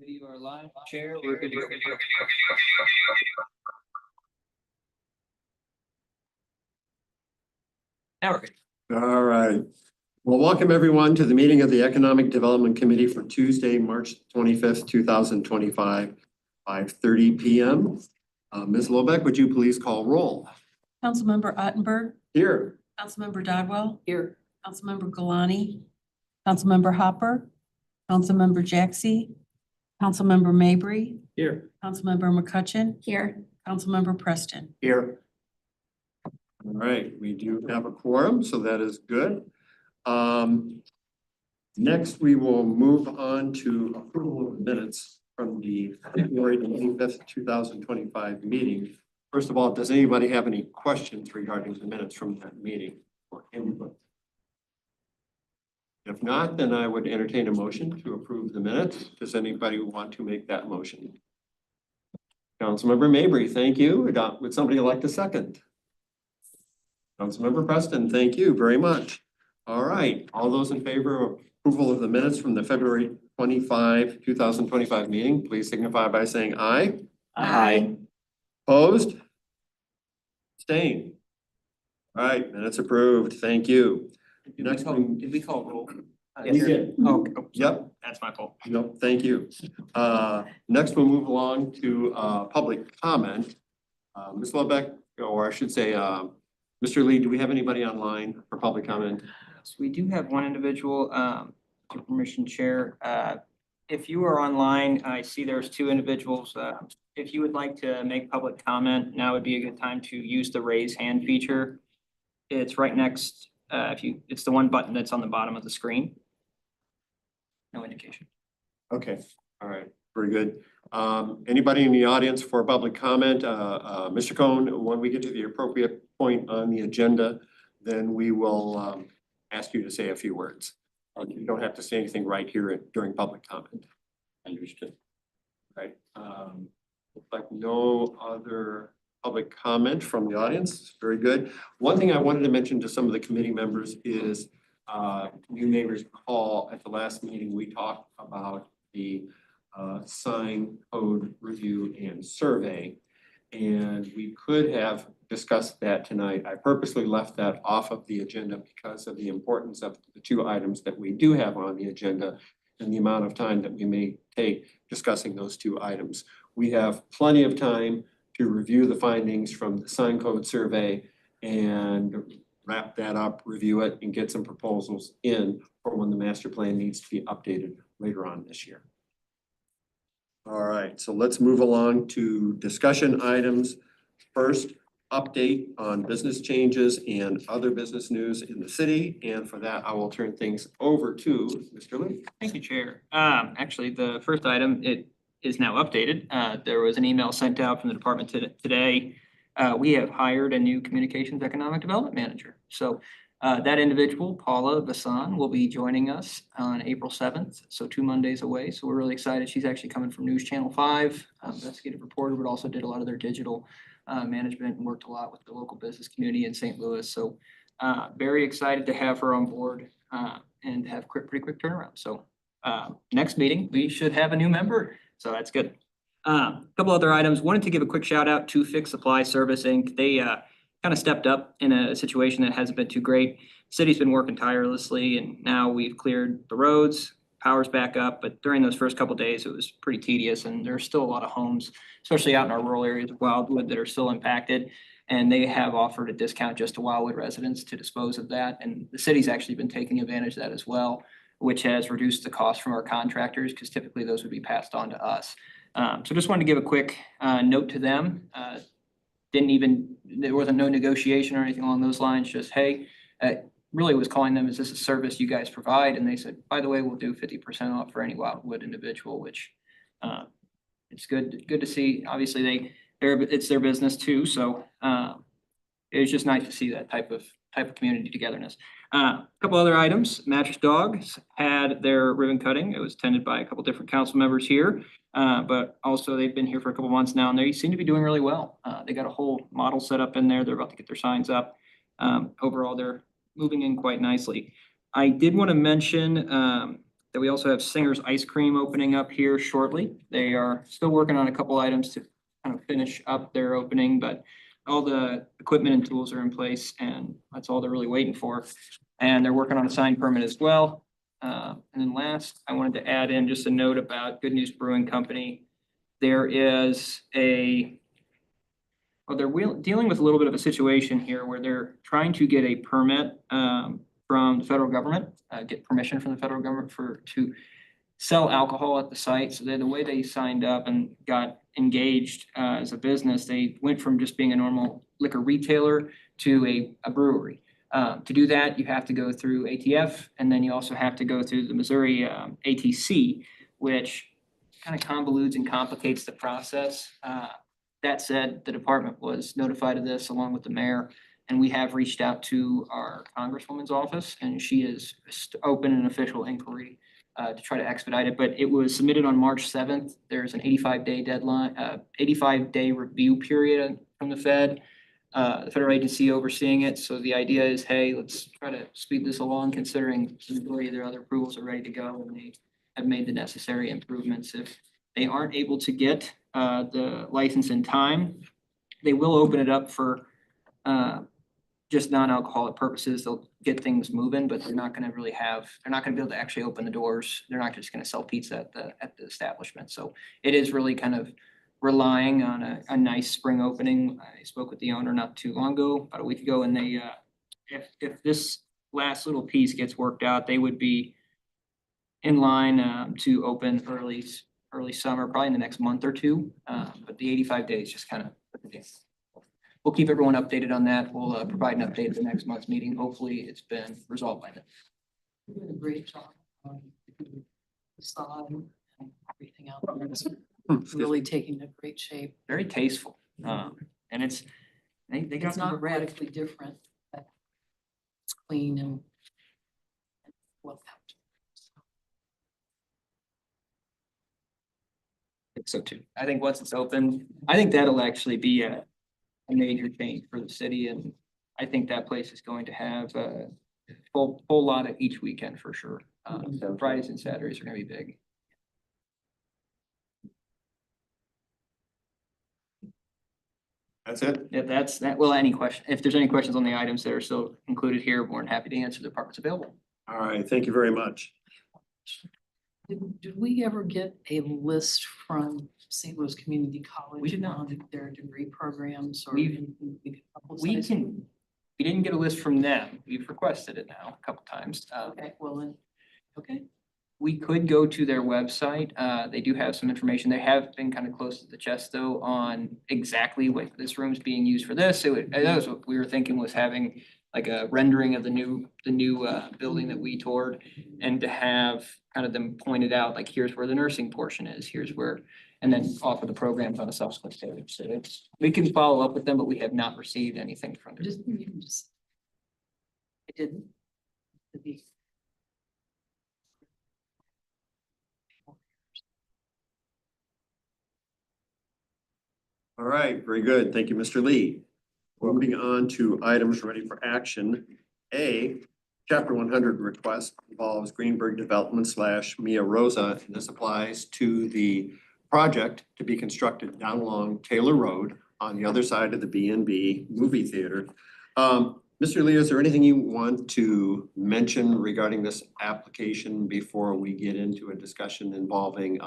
You are live, Chair. We're good to go. Now we're good. All right. Well, welcome everyone to the meeting of the Economic Development Committee for Tuesday, March 25th, 2025, 5:30 p.m. Ms. Lobeck, would you please call roll? Councilmember Ottenberg, Here. Councilmember Dodwell, Here. Councilmember Galani, Councilmember Hopper, Councilmember Jaxi, Councilmember Mabry, Here. Councilmember McCutcheon. Here. Councilmember Preston. Here. All right, we do have a quorum, so that is good. Next, we will move on to approval of minutes from the February 25th, 2025 meeting. First of all, does anybody have any questions regarding the minutes from that meeting or input? If not, then I would entertain a motion to approve the minutes. Does anybody want to make that motion? Councilmember Mabry, thank you. Would somebody like to second? Councilmember Preston, thank you very much. All right, all those in favor of approval of the minutes from the February 25, 2025 meeting, please signify by saying aye. Aye. Opposed? Abstained? All right, minutes approved. Thank you. Next one. Did we call roll? We did. Oh, Yep. that's my fault. Nope, thank you. Next we'll move along to public comment. Ms. Lebeck, or I should say, Mr. Lee, do we have anybody online for public comment? So we do have one individual, with your permission, Chair. If you are online, I see there's two individuals. If you would like to make public comment, now would be a good time to use the raise hand feature. It's right next, it's the one button that's on the bottom of the screen. No indication. Okay, all right, very good. Anybody in the audience for public comment? Mr. Cohn, when we get to the appropriate point on the agenda, then we will ask you to say a few words. You don't have to say anything right here during public comment. Understood. Right. Looks like no other public comment from the audience. Very good. One thing I wanted to mention to some of the committee members is you may recall at the last meeting, we talked about the sign code review and survey. And we could have discussed that tonight. I purposely left that off of the agenda because of the importance of the two items that we do have on the agenda and the amount of time that we may take discussing those two items. We have plenty of time to review the findings from the sign code survey and wrap that up, review it, and get some proposals in for when the master plan needs to be updated later on this year. All right, so let's move along to discussion items. First, update on business changes and other business news in the city. And for that, I will turn things over to Mr. Lee. Thank you, Chair. Actually, the first item, it is now updated. There was an email sent out from the department today. We have hired a new communications economic development manager. So that individual, Paula Vassan, will be joining us on April 7th, so 2 Mondays away. So we're really excited. She's actually coming from News Channel 5, investigative reporter, but also did a lot of their digital management and worked a lot with the local business community in St. Louis. So very excited to have her on board and have pretty quick turnaround. So next meeting, we should have a new member. So that's good. A couple other items. Wanted to give a quick shout out to Fix Supply Service Inc. They kind of stepped up in a situation that hasn't been too great. City's been working tirelessly and now we've cleared the roads, power's back up, but during those first couple of days, it was pretty tedious and there's still a lot of homes, especially out in our rural areas of Wildwood, that are still impacted. And they have offered a discount just to Wildwood residents to dispose of that. And the city's actually been taking advantage of that as well, which has reduced the cost from our contractors because typically those would be passed on to us. So just wanted to give a quick note to them. There wasn't no negotiation or anything along those lines, just, hey, really was calling them, is this a service you guys provide? And they said, by the way, we'll do 50% off for any Wildwood individual, which it's good to see. Obviously it's their business too. So it was just nice to see that type of community togetherness. A couple other items. Mattress Dogs had their ribbon cutting. It was attended by a couple different council members here, but also they've been here for a couple months now and they seem to be doing really well. They got a whole model set up in there. They're about to get their signs up. Overall, they're moving in quite nicely. I did want to mention that we also have Singer's Ice Cream opening up here shortly. They are still working on a couple items to kind of finish up their opening, but all the equipment and tools are in place and that's all they're really waiting for. And they're working on a sign permit as well. And then last, I wanted to add in just a note about Good News Brewing Company. There is they're dealing with a little bit of a situation here where they're trying to get a permit from the federal government, get permission from the federal government to sell alcohol at the site. So the way they signed up and got engaged as a business, they went from just being a normal liquor retailer to a brewery. To do that, you have to go through ATF, and then you also have to go through the Missouri ATC, which kind of convolutes and complicates the process. That said, the department was notified of this along with the mayor, and we have reached out to our congresswoman's office, and she is open an official inquiry to try to expedite it. But it was submitted on March 7th. There's an 85-day deadline, 85-day review period from the the federal agency overseeing it. So the idea is, hey, let's try to speed this along, considering the majority of their other approvals are ready to go and they have made the necessary improvements. If they aren't able to get the license in time, they will open it up for just non-alcoholic purposes. They'll get things moving, but they're not gonna be able to actually open the doors. They're not just gonna sell pizza at the establishment. So it is really kind of relying on a nice spring opening. I spoke with the owner not too long ago, about a week ago, and they if this last little piece gets worked out, they would be in line to open early summer, probably in the next month or two. But the 85 days just kind of. We'll keep everyone updated on that. We'll provide an update at the next month's meeting. Hopefully it's been resolved by then. You did a great job on the facade and everything else. It's really taking a great shape. Very tasteful. And they got It's not radically different, but it's clean and well kept. I think so too. I think once it's open, I think that'll actually be a major change for the city, and I think that place is going to have a whole lot of each weekend for sure. Fridays and Saturdays are gonna be big. That's it? Yeah, that's that. Well, any question, if there's any questions on the items that are still included here, more than happy to answer. The department's available. All right, thank you very much. Did we ever get a list from St. Louis Community College? We did not. On their degree programs or? We anything we could publicize? We didn't get a list from them. We've requested it now a couple times. Okay, well then, okay. We could go to their website. They do have some information. They have been kind of close to the chest though on exactly what this room's being used for this. That was what we were thinking, was having like a rendering of the new building that we toured, and to have kind of them pointed out, like here's where the nursing portion is, here's where, and then offer the programs on a subsequent stage. So we can follow up with them, but we have not received anything from them. You can just. I didn't. It'd be- All right, very good. Thank you, Mr. Lee. Moving on to items ready for action. A, Chapter 100 request involves Greenberg Development / Mia Rosa, and this applies to the project to be constructed down along Taylor Road on the other side of the B&B movie theater. Mr. Lee, is there anything you want to mention regarding this application before we get into a discussion involving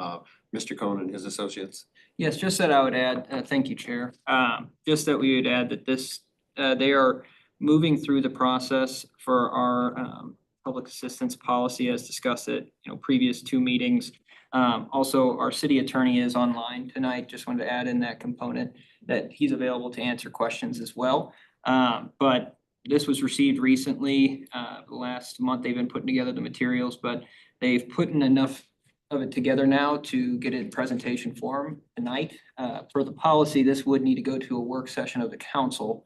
Mr. Cohn and his associates? Yes, just that I would add, thank you, Chair. Just that we would add that this, they are moving through the process for our public assistance policy as discussed at, previous two meetings. Also, our city attorney is online tonight. Just wanted to add in that component that he's available to answer questions as well. But this was received recently. Last month, they've been putting together the materials, but they've put in enough of it together now to get it in presentation form tonight. For the policy, this would need to go to a work session of the council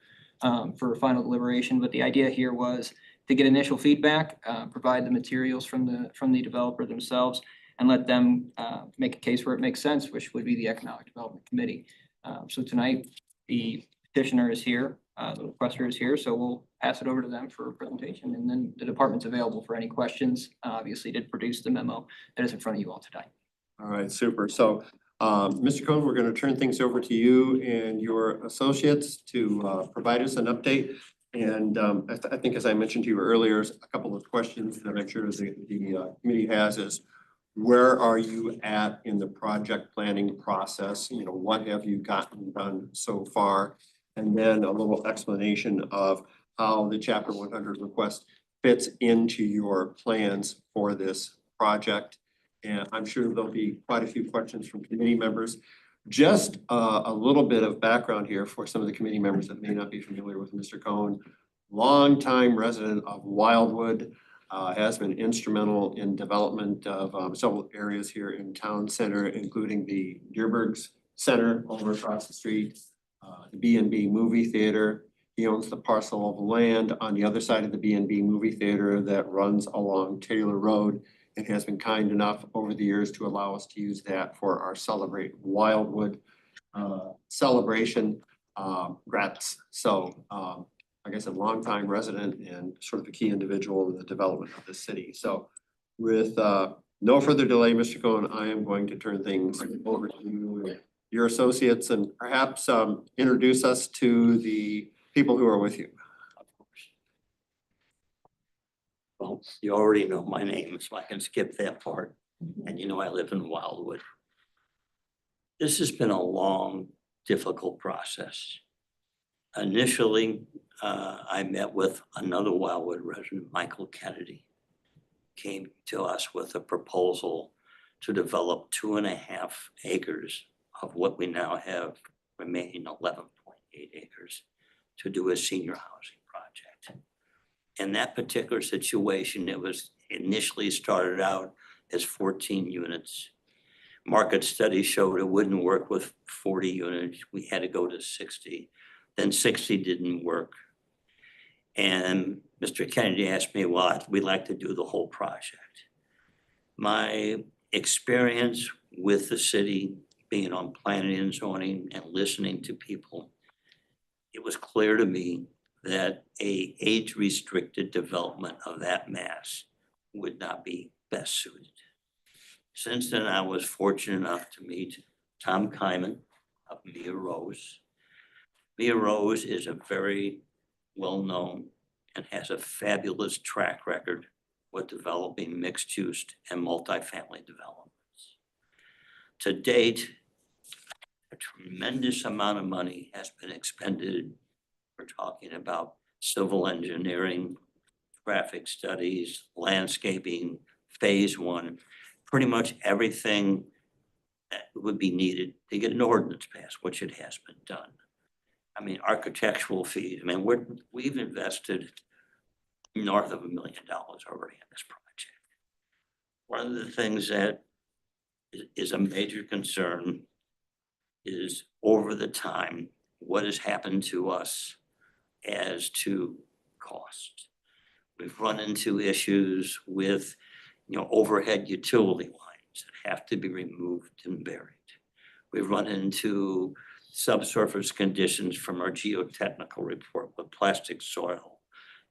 for final deliberation, but the idea here was to get initial feedback, provide the materials from the developer themselves, and let them make a case where it makes sense, which would be the Economic Development Committee. So tonight, the petitioner is here. the requester is here, so we'll pass it over to them for a presentation, and then the department's available for any questions. Obviously did produce the memo that is in front of you all today. All right, super. So, Mr. Cohn, we're going to turn things over to you and your associates to provide us an update. And I think, as I mentioned to you earlier, a couple of questions that I'm sure the committee has is, where are you at in the project planning process? You know, what have you gotten done so far? And then a little explanation of how the Chapter 100 request fits into your plans for this project. And I'm sure there'll be quite a few questions from committee members. Just a little bit of background here for some of the committee members that may not be familiar with Mr. Cohn. Longtime resident of Wildwood, has been instrumental in development of several areas here in town center, including the Deerbergs Center over across the street, the B&B movie theater. He owns the parcel of land on the other side of the B&B movie theater that runs along Taylor Road, and has been kind enough over the years to allow us to use that for our Celebrate Wildwood celebration grants. So like I said, longtime resident and sort of a key individual in the development of the city. So with no further delay, Mr. Cohn, I am going to turn things over to you and your associates, and perhaps introduce us to the people who are with you. Of course. Well, you already know my name, so I can skip that part. And you know I live in Wildwood. This has been a long, difficult process. Initially, I met with another Wildwood resident, Michael Kennedy. Came to us with a proposal to develop 2.5 acres of what we now have remaining 11.8 acres to do a senior housing project. In that particular situation, it was initially started out as 14 units. Market studies showed it wouldn't work with 40 units. We had to go to 60. Then 60 didn't work. And Mr. Kennedy asked me, well, we'd like to do the whole project. My experience with the city, being on planning and zoning and listening to people, it was clear to me that a age-restricted development of that mass would not be best suited. Since then, I was fortunate enough to meet Tom Kyman of Mia Rose. Mia Rose is a very well-known and has a fabulous track record with developing mixed-use and multifamily developments. To date, a tremendous amount of money has been expended. We're talking about civil engineering, traffic studies, landscaping, phase one, pretty much everything that would be needed to get an ordinance passed, which it has been done. I mean, architectural fees, I mean, we've invested north of $1 million already in this project. One of the things that is a major concern is over the time, what has happened to us as to cost. We've run into issues with, overhead utility lines that have to be removed and buried. We've run into subsurface conditions from our geotechnical report with plastic soil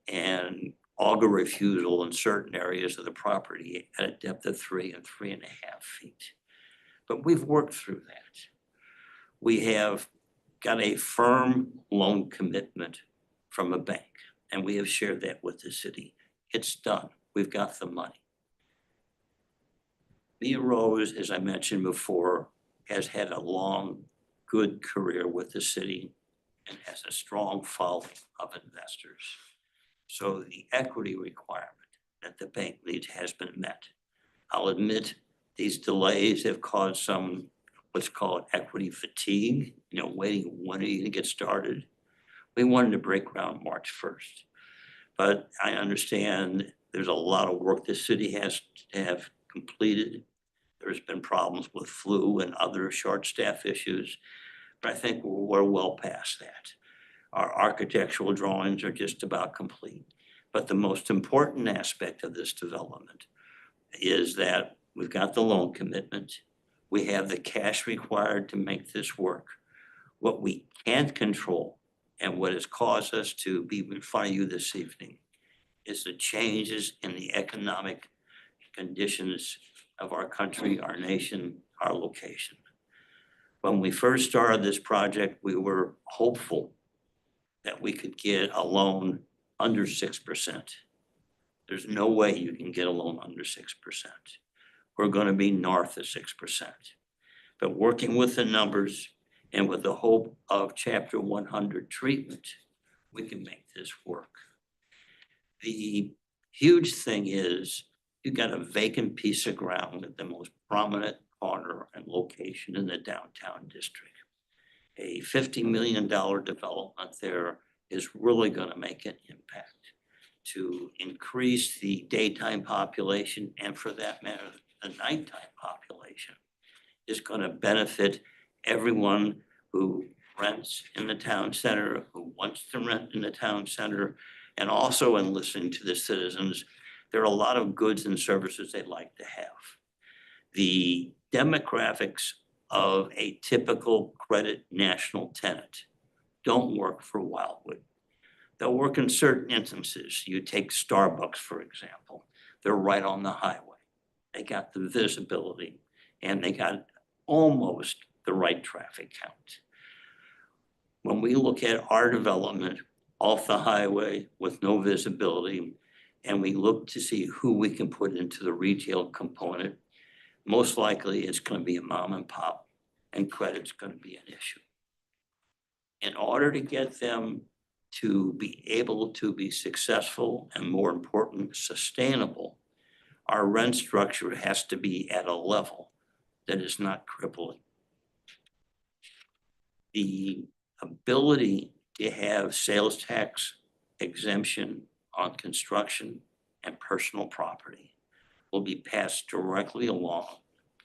and auger refusal in certain areas of the property at a depth of 3 and 3.5 feet. But we've worked through that. We have got a firm loan commitment from a bank, and we have shared that with the city. It's done. We've got the money. Mia Rose, as I mentioned before, has had a long, good career with the city and has a strong following of investors. So the equity requirement that the bank needs has been met. I'll admit these delays have caused some what's called equity fatigue, waiting 1 year to get started. We wanted to break ground March 1st, but I understand there's a lot of work the city has to have completed. There's been problems with flu and other short staff issues, but I think we're well past that. Our architectural drawings are just about complete. But the most important aspect of this development is that we've got the loan commitment. We have the cash required to make this work. What we can't control And what has caused us to be in front of you this evening is the changes in the economic conditions of our country, our nation, our location. When we first started this project, we were hopeful that we could get a loan under 6%. There's no way you can get a loan under 6%. We're gonna be north of 6%. But working with the numbers and with the hope of Chapter 100 treatment, we can make this work. The huge thing is you got a vacant piece of ground at the most prominent corner and location in the downtown district. A $50 million development there is really gonna make an impact to increase the daytime population, and for that matter, the nighttime population is gonna benefit everyone who rents in the town center, who wants to rent in the town center, and also in listening to the citizens, there are a lot of goods and services they'd like to have. The demographics of a typical credit national tenant don't work for Wildwood. They'll work in certain instances. You take Starbucks, for example. They're right on the highway. They got the visibility and they got almost the right traffic count. When we look at our development off the highway with no visibility, and we look to see who we can put into the retail component, most likely it's gonna be a mom and pop, and credit's gonna be an issue. In order to get them to be able to be successful and, more important, sustainable, our rent structure has to be at a level that is not crippling. The ability to have sales tax exemption on construction and personal property will be passed directly along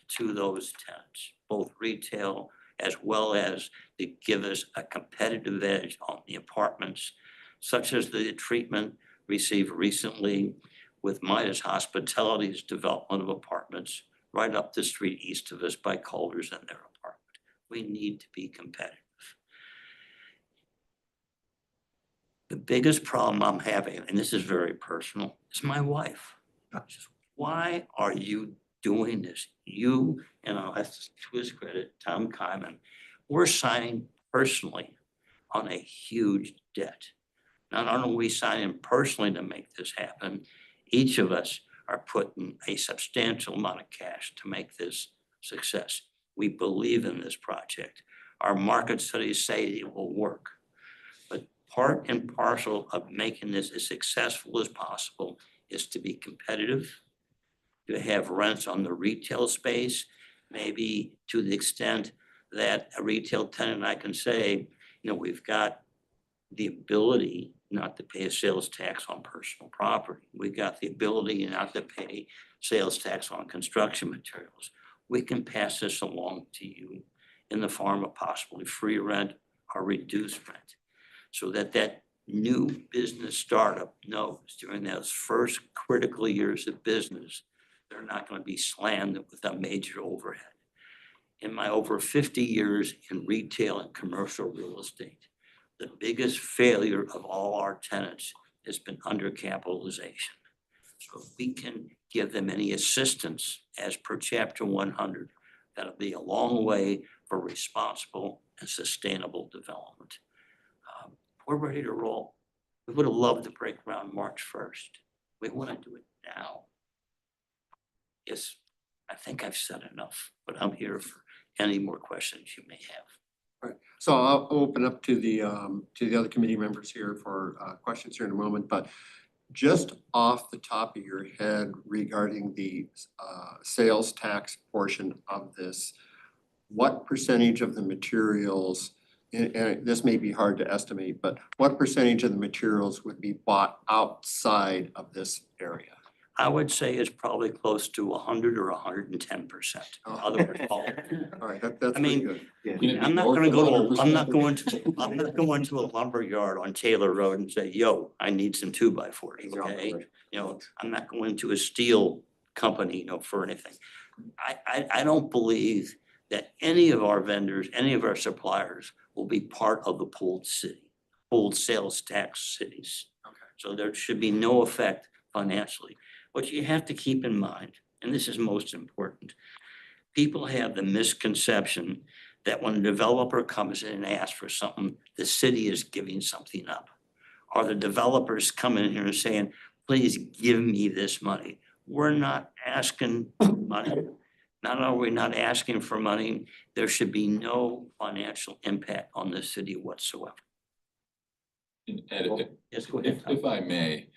to those tenants, both retail as well as to give us a competitive edge on the apartments, such as the treatment received recently with Midas Hospitality's development of apartments right up the street east of us by Culver's and their apartment. We need to be competitive. The biggest problem I'm having, and this is very personal, is my wife. Why are you doing this? You, and I'll have to his credit, Tom Kyman, we're signing personally on a huge debt. Not only are we signing personally to make this happen, each of us are putting a substantial amount of cash to make this success. We believe in this project. Our market studies say it will work. But part and parcel of making this as successful as possible is to be competitive, to have rents on the retail space, maybe to the extent that a retail tenant, I can say, you know, we've got the ability not to pay a sales tax on personal property. We've got the ability not to pay sales tax on construction materials. We can pass this along to you in the form of possibly free rent or reduced rent, so that that new business startup knows during those first critical years of business, they're not going to be slammed with a major overhead. In my over 50 years in retail and commercial real estate, the biggest failure of all our tenants has been undercapitalization. So if we can give them any assistance as per Chapter 100, that'll be a long way for responsible and sustainable development. We're ready to roll. We would have loved to break ground March 1st. We want to do it now. Yes, I think I've said enough, but I'm here for any more questions you may have. All right, so I'll open up to the other committee members here for questions here in a moment, but just off the top of your head regarding the sales tax portion of this, what percentage of the materials, and this may be hard to estimate, but what percentage of the materials would be bought outside of this area? I would say it's probably close to 100 or 110%. Other words, all. All right, that's I mean, pretty good. I'm not gonna go to, I'm not going to a lumber yard on Taylor Road and say, yo, I need some 2x4s, okay? You know, I'm not going to a steel company, you know, for anything. I don't believe that any of our vendors, any of our suppliers will be part of the pooled city. hold sales tax cities. Okay. So there should be no effect financially. What you have to keep in mind, and this is most important, people have the misconception that when a developer comes in and asks for something, the city is giving something up. Or the developers come in here and saying, please give me this money. We're not asking money. Not only are we not asking for money, there should be no financial impact on the city whatsoever. And Ed, Yes, go ahead. if I may,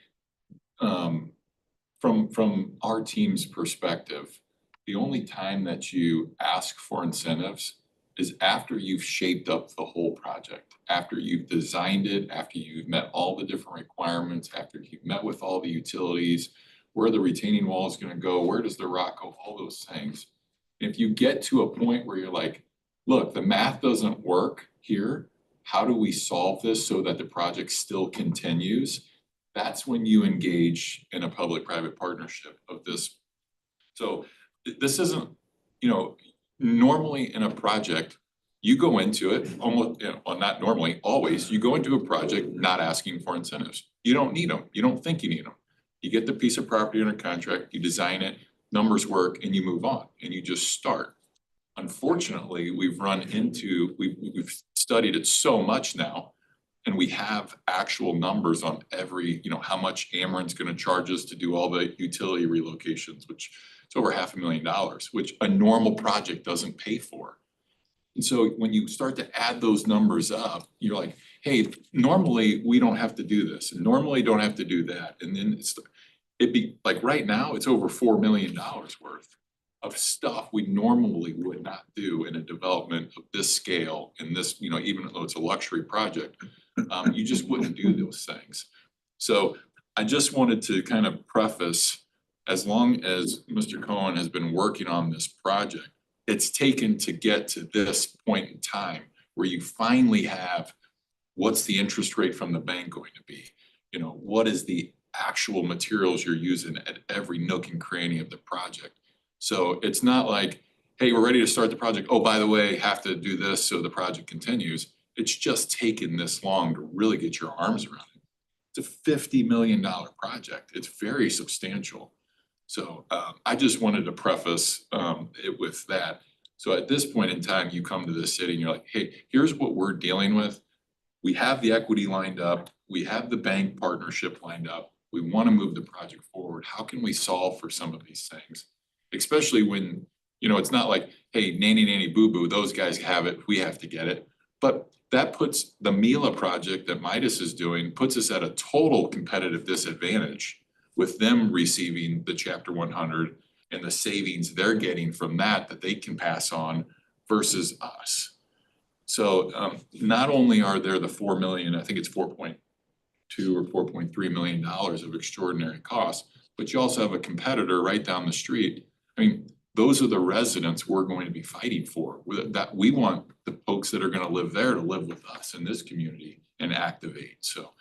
from our team's perspective, the only time that you ask for incentives is after you've shaped up the whole project, after you've designed it, after you've met all the different requirements, after you've met with all the utilities, where the retaining wall is gonna go, where does the rock go, all those things. If you get to a point where you're like, look, the math doesn't work here, how do we solve this so that the project still continues? That's when you engage in a public-private partnership of this. So this isn't, normally in a project, you go into it almost, well, not normally, always, you go into a project not asking for incentives. You don't need them. You don't think you need them. You get the piece of property under contract, you design it, numbers work, and you move on, and you just start. Unfortunately, we've studied it so much now, and we have actual numbers on every, how much Ameren's gonna charge us to do all the utility relocations, which is over $500,000, which a normal project doesn't pay for. And so when you start to add those numbers up, you're like, hey, normally we don't have to do this, and normally don't have to do that. And then it'd be like right now, it's over $4 million worth of stuff we normally would not do in a development of this scale and this, even though it's a luxury project, you just wouldn't do those things. So I just wanted to kind of preface, as long as Mr. Cohen has been working on this project, it's taken to get to this point in time where you finally have, what's the interest rate from the bank going to be? What is the actual materials you're using at every nook and cranny of the project? So it's not like, hey, we're ready to start the project. Oh, by the way, have to do this so the project continues. It's just taken this long to really get your arms around it. It's a $50 million project. It's very substantial. So I just wanted to preface it with that. So at this point in time, you come to the city and you're like, hey, here's what we're dealing with. We have the equity lined up. We have the bank partnership lined up. We want to move the project forward. How can we solve for some of these things? Especially when, it's not like, hey, nanny boo boo, those guys have it, we have to get it. But that puts the Mila project that Midas is doing, puts us at a total competitive disadvantage with them receiving the Chapter 100 and the savings they're getting from that they can pass on versus us. So not only are there the 4 million, I think it's 4.2 or $4.3 million of extraordinary costs, but you also have a competitor right down the street. I mean, those are the residents we're going to be fighting for. That we want the folks that are going to live there to live with us in this community and activate. So,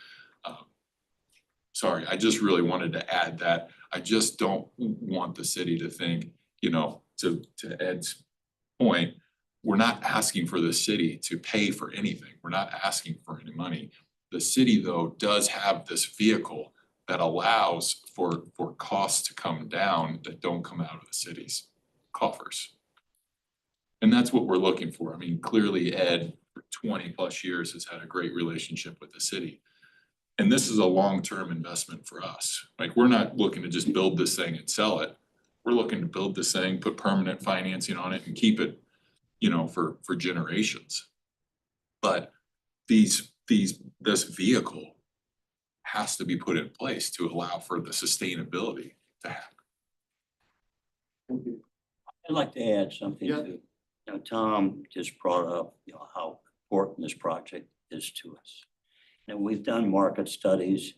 sorry, I just really wanted to add that. I just don't want the city to think, to Ed's point, we're not asking for the city to pay for anything. We're not asking for any money. The city, though, does have this vehicle that allows for costs to come down that don't come out of the city's coffers. And that's what we're looking for. I mean, clearly Ed, for 20 plus years, has had a great relationship with the city. And this is a long-term investment for us. Like, we're not looking to just build this thing and sell it. We're looking to build this thing, put permanent financing on it and keep it, for generations. But this vehicle has to be put in place to allow for the sustainability to happen. I'd like to add something Yeah. to, Tom just brought up, how important this project is to us. And we've done market studies,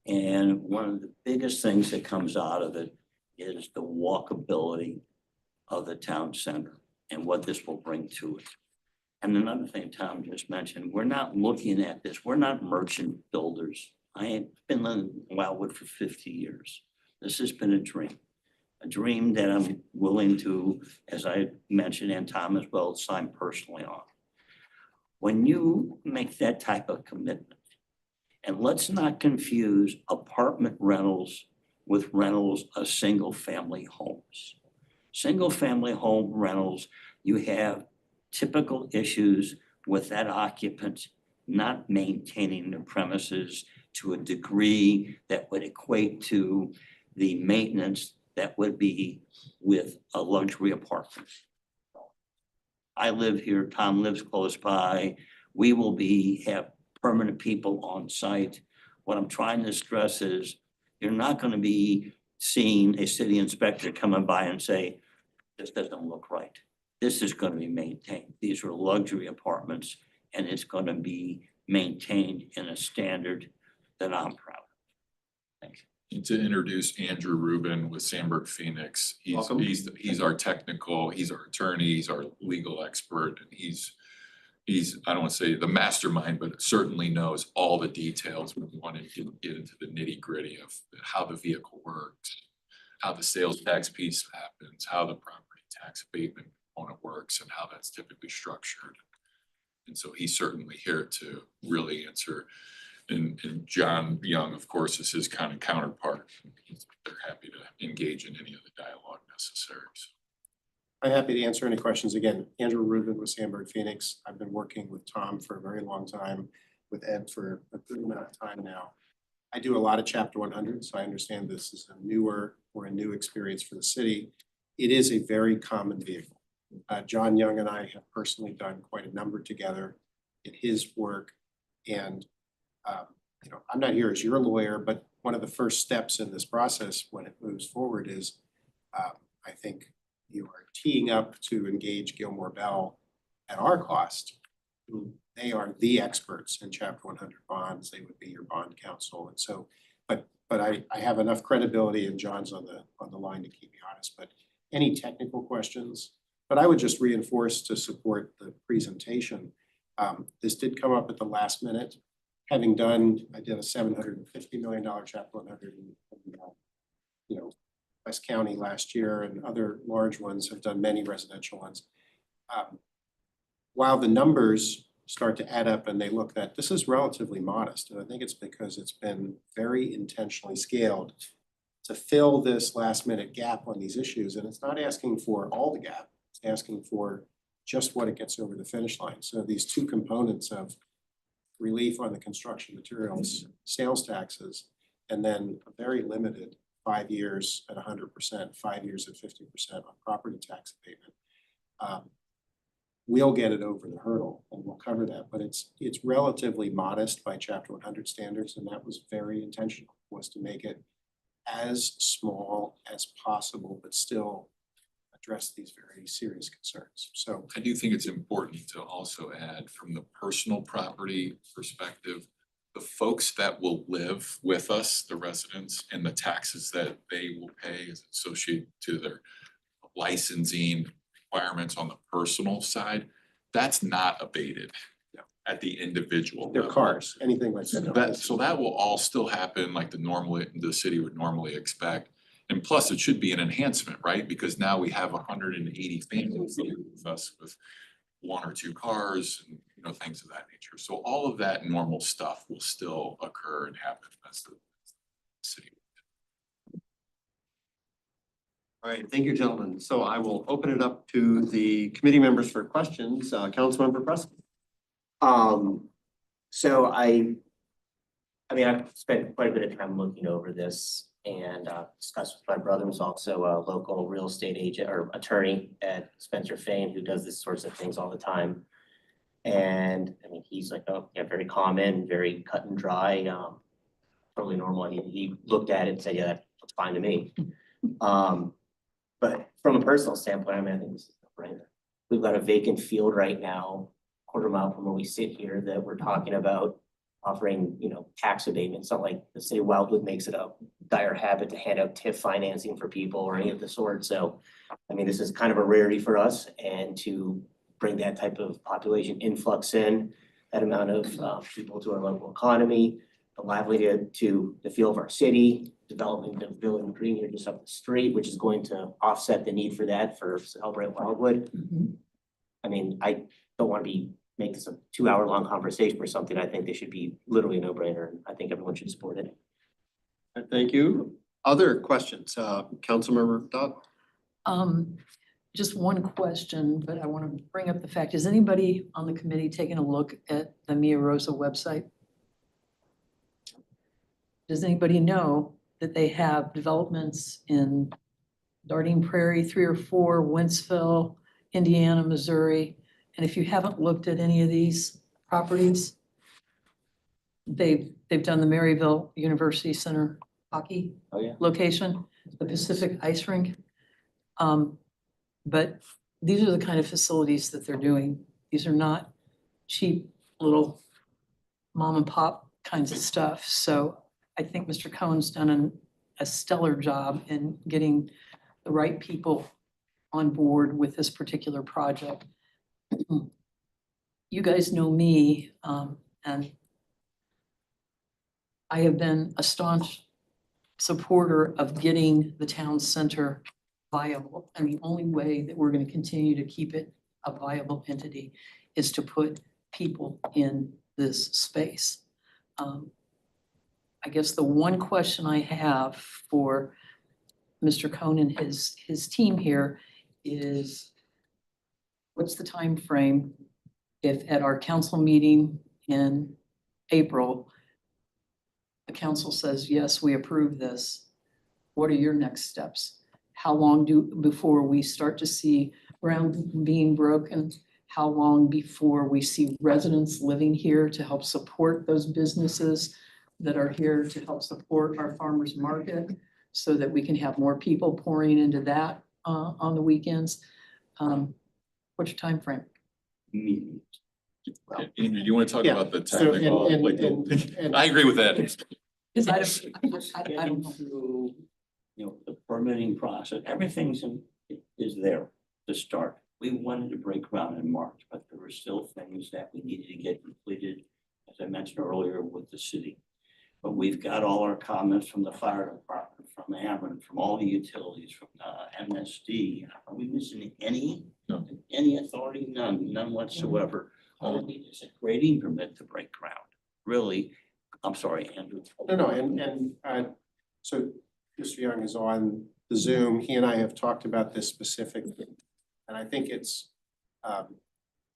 and one of the biggest things that comes out of it is the walkability of the town center and what this will bring to it. And another thing Tom just mentioned, we're not looking at this, we're not merchant builders. I have been in Wildwood for 50 years. This has been a dream that I'm willing to, as I mentioned, and Tom as well, sign personally on. When you make that type of commitment, And let's not confuse apartment rentals with rentals of single-family homes. Single-family home rentals, you have typical issues with that occupant not maintaining the premises to a degree that would equate to the maintenance that would be with a luxury apartment. I live here, Tom lives close by. We will have permanent people on site. What I'm trying to stress is you're not gonna be seeing a city inspector coming by and say, this doesn't look right. This is gonna be maintained. These are luxury apartments and it's gonna be maintained in a standard that I'm proud of. Thank you. And to introduce Andrew Rubin with Sandberg Phoenix. Welcome. He's our technical, he's our attorney, he's our legal expert, and he's, I don't want to say the mastermind, but certainly knows all the details when we want to get into the nitty gritty of how the vehicle works, how the sales tax piece happens, how the property tax abatement component works, and how that's typically structured. And so he's certainly here to really answer. And John Young, of course, is his kind of counterpart. They're happy to engage in any of the dialogue necessary. So. I'm happy to answer any questions. Again, Andrew Rubin with Sandberg Phoenix. I've been working with Tom for a very long time, with Ed for a good amount of time now. I do a lot of Chapter 100, so I understand this is a new experience for the city. It is a very common vehicle. John Young and I have personally done quite a number together in his work. And I'm not here as your lawyer, but one of the first steps in this process when it moves forward is I think you are teeing up to engage Gilmore Bell at our cost. They are the experts in Chapter 100 bonds. They would be your bond counsel. And so, but I have enough credibility, and John's on the line to keep me honest. But any technical questions? But I would just reinforce to support the presentation. This did come up at the last minute. I did a $750 million Chapter 100 in West County last year, and other large ones have done many residential ones. While the numbers start to add up and they look that this is relatively modest, and I think it's because it's been very intentionally scaled to fill this last minute gap on these issues. And it's not asking for all the gap, it's asking for just what it gets over the finish line. So these two components of relief on the construction materials, sales taxes, and then a very limited 5 years at 100%, 5 years at 50% on property tax abatement. We'll get it over the hurdle and we'll cover that, but it's relatively modest by Chapter 100 standards, and that was very intentional, was to make it as small as possible, but still address these very serious concerns. So I do think it's important to also add from the personal property perspective, the folks that will live with us, the residents, and the taxes that they will pay as associated to their licensing requirements on the personal side, that's not abated at the individual their level. cars, anything like that. So that will all still happen like the city would normally expect. And plus, it should be an enhancement, right? Because now we have 180 families with us with 1 or 2 cars and things of that nature. So all of that normal stuff will still occur and happen as the city. All right, thank you, gentlemen. So I will open it up to the committee members for questions. Councilmember Preston. So I've spent quite a bit of time looking over this and discussed with my brother, who's also a local real estate agent or attorney at Spencer Fane, who does this sorts of things all the time. And I mean, he's like, oh yeah, very common, very cut and dry, totally normal. He looked at it and said, yeah, that looks fine to me. But from a personal standpoint, I think this is a brainer. We've got a vacant field right now, quarter mile from where we sit here, that we're talking about offering, tax abatement. It's not like the city of Wildwood makes it a dire habit to hand out TIF financing for people or any of the sort. So, I mean, this is kind of a rarity for us, and to bring that type of population influx in, that amount of people to our local economy, the livelihood to the feel of our city, development of Villa and Green here just up the street, which is going to offset the need for that for Celebrate Wildwood. I mean, I don't want to be make this a 2 hour long conversation or something, I think they should be literally a no-brainer. And I think everyone should support it. Thank you. Other questions? Councilmember Dodd? Just one question, but I want to bring up the fact, is anybody on the committee taking a look at the Mia Rosa website? Does anybody know that they have developments in Dardine Prairie, 3 or 4, Wentzville, Indiana, Missouri? And if you haven't looked at any of these properties, they've done the Maryville University Center hockey Oh, yeah. location, the Pacific Ice Rink. But these are the kind of facilities that they're doing. These are not cheap little mom and pop kinds of stuff. So I think Mr. Cohen's done a stellar job in getting the right people on board with this particular project. You guys know me, and I have been a staunch supporter of getting the town center viable. And the only way that we're going to continue to keep it a viable entity is to put people in this space. I guess the one question I have for Mr. Cohen and his team here is, what's the time frame if at our council meeting in April, the council says, yes, we approve this? What are your next steps? How long before we start to see ground being broken? How long before we see residents living here to help support those businesses that are here to help support our farmers market so that we can have more people pouring into that on the weekends? What's your time frame? Andrew, do you want to talk Yeah, about the so, technical, and- I agree with that. Because I don't know. Through, you know, the permitting process, everything's is there to start. We wanted to break ground in March, but there were still things that we needed to get completed, as I mentioned earlier, with the city. But we've got all our comments from the fire department, from Ameren, from all the utilities, from MSD. Are we missing any? No. Any authority? None whatsoever. All we need is a grading permit to break ground. Really, I'm sorry, Andrew. No, and so Mr. Young is on the Zoom. He and I have talked about this specifically. And I think it's,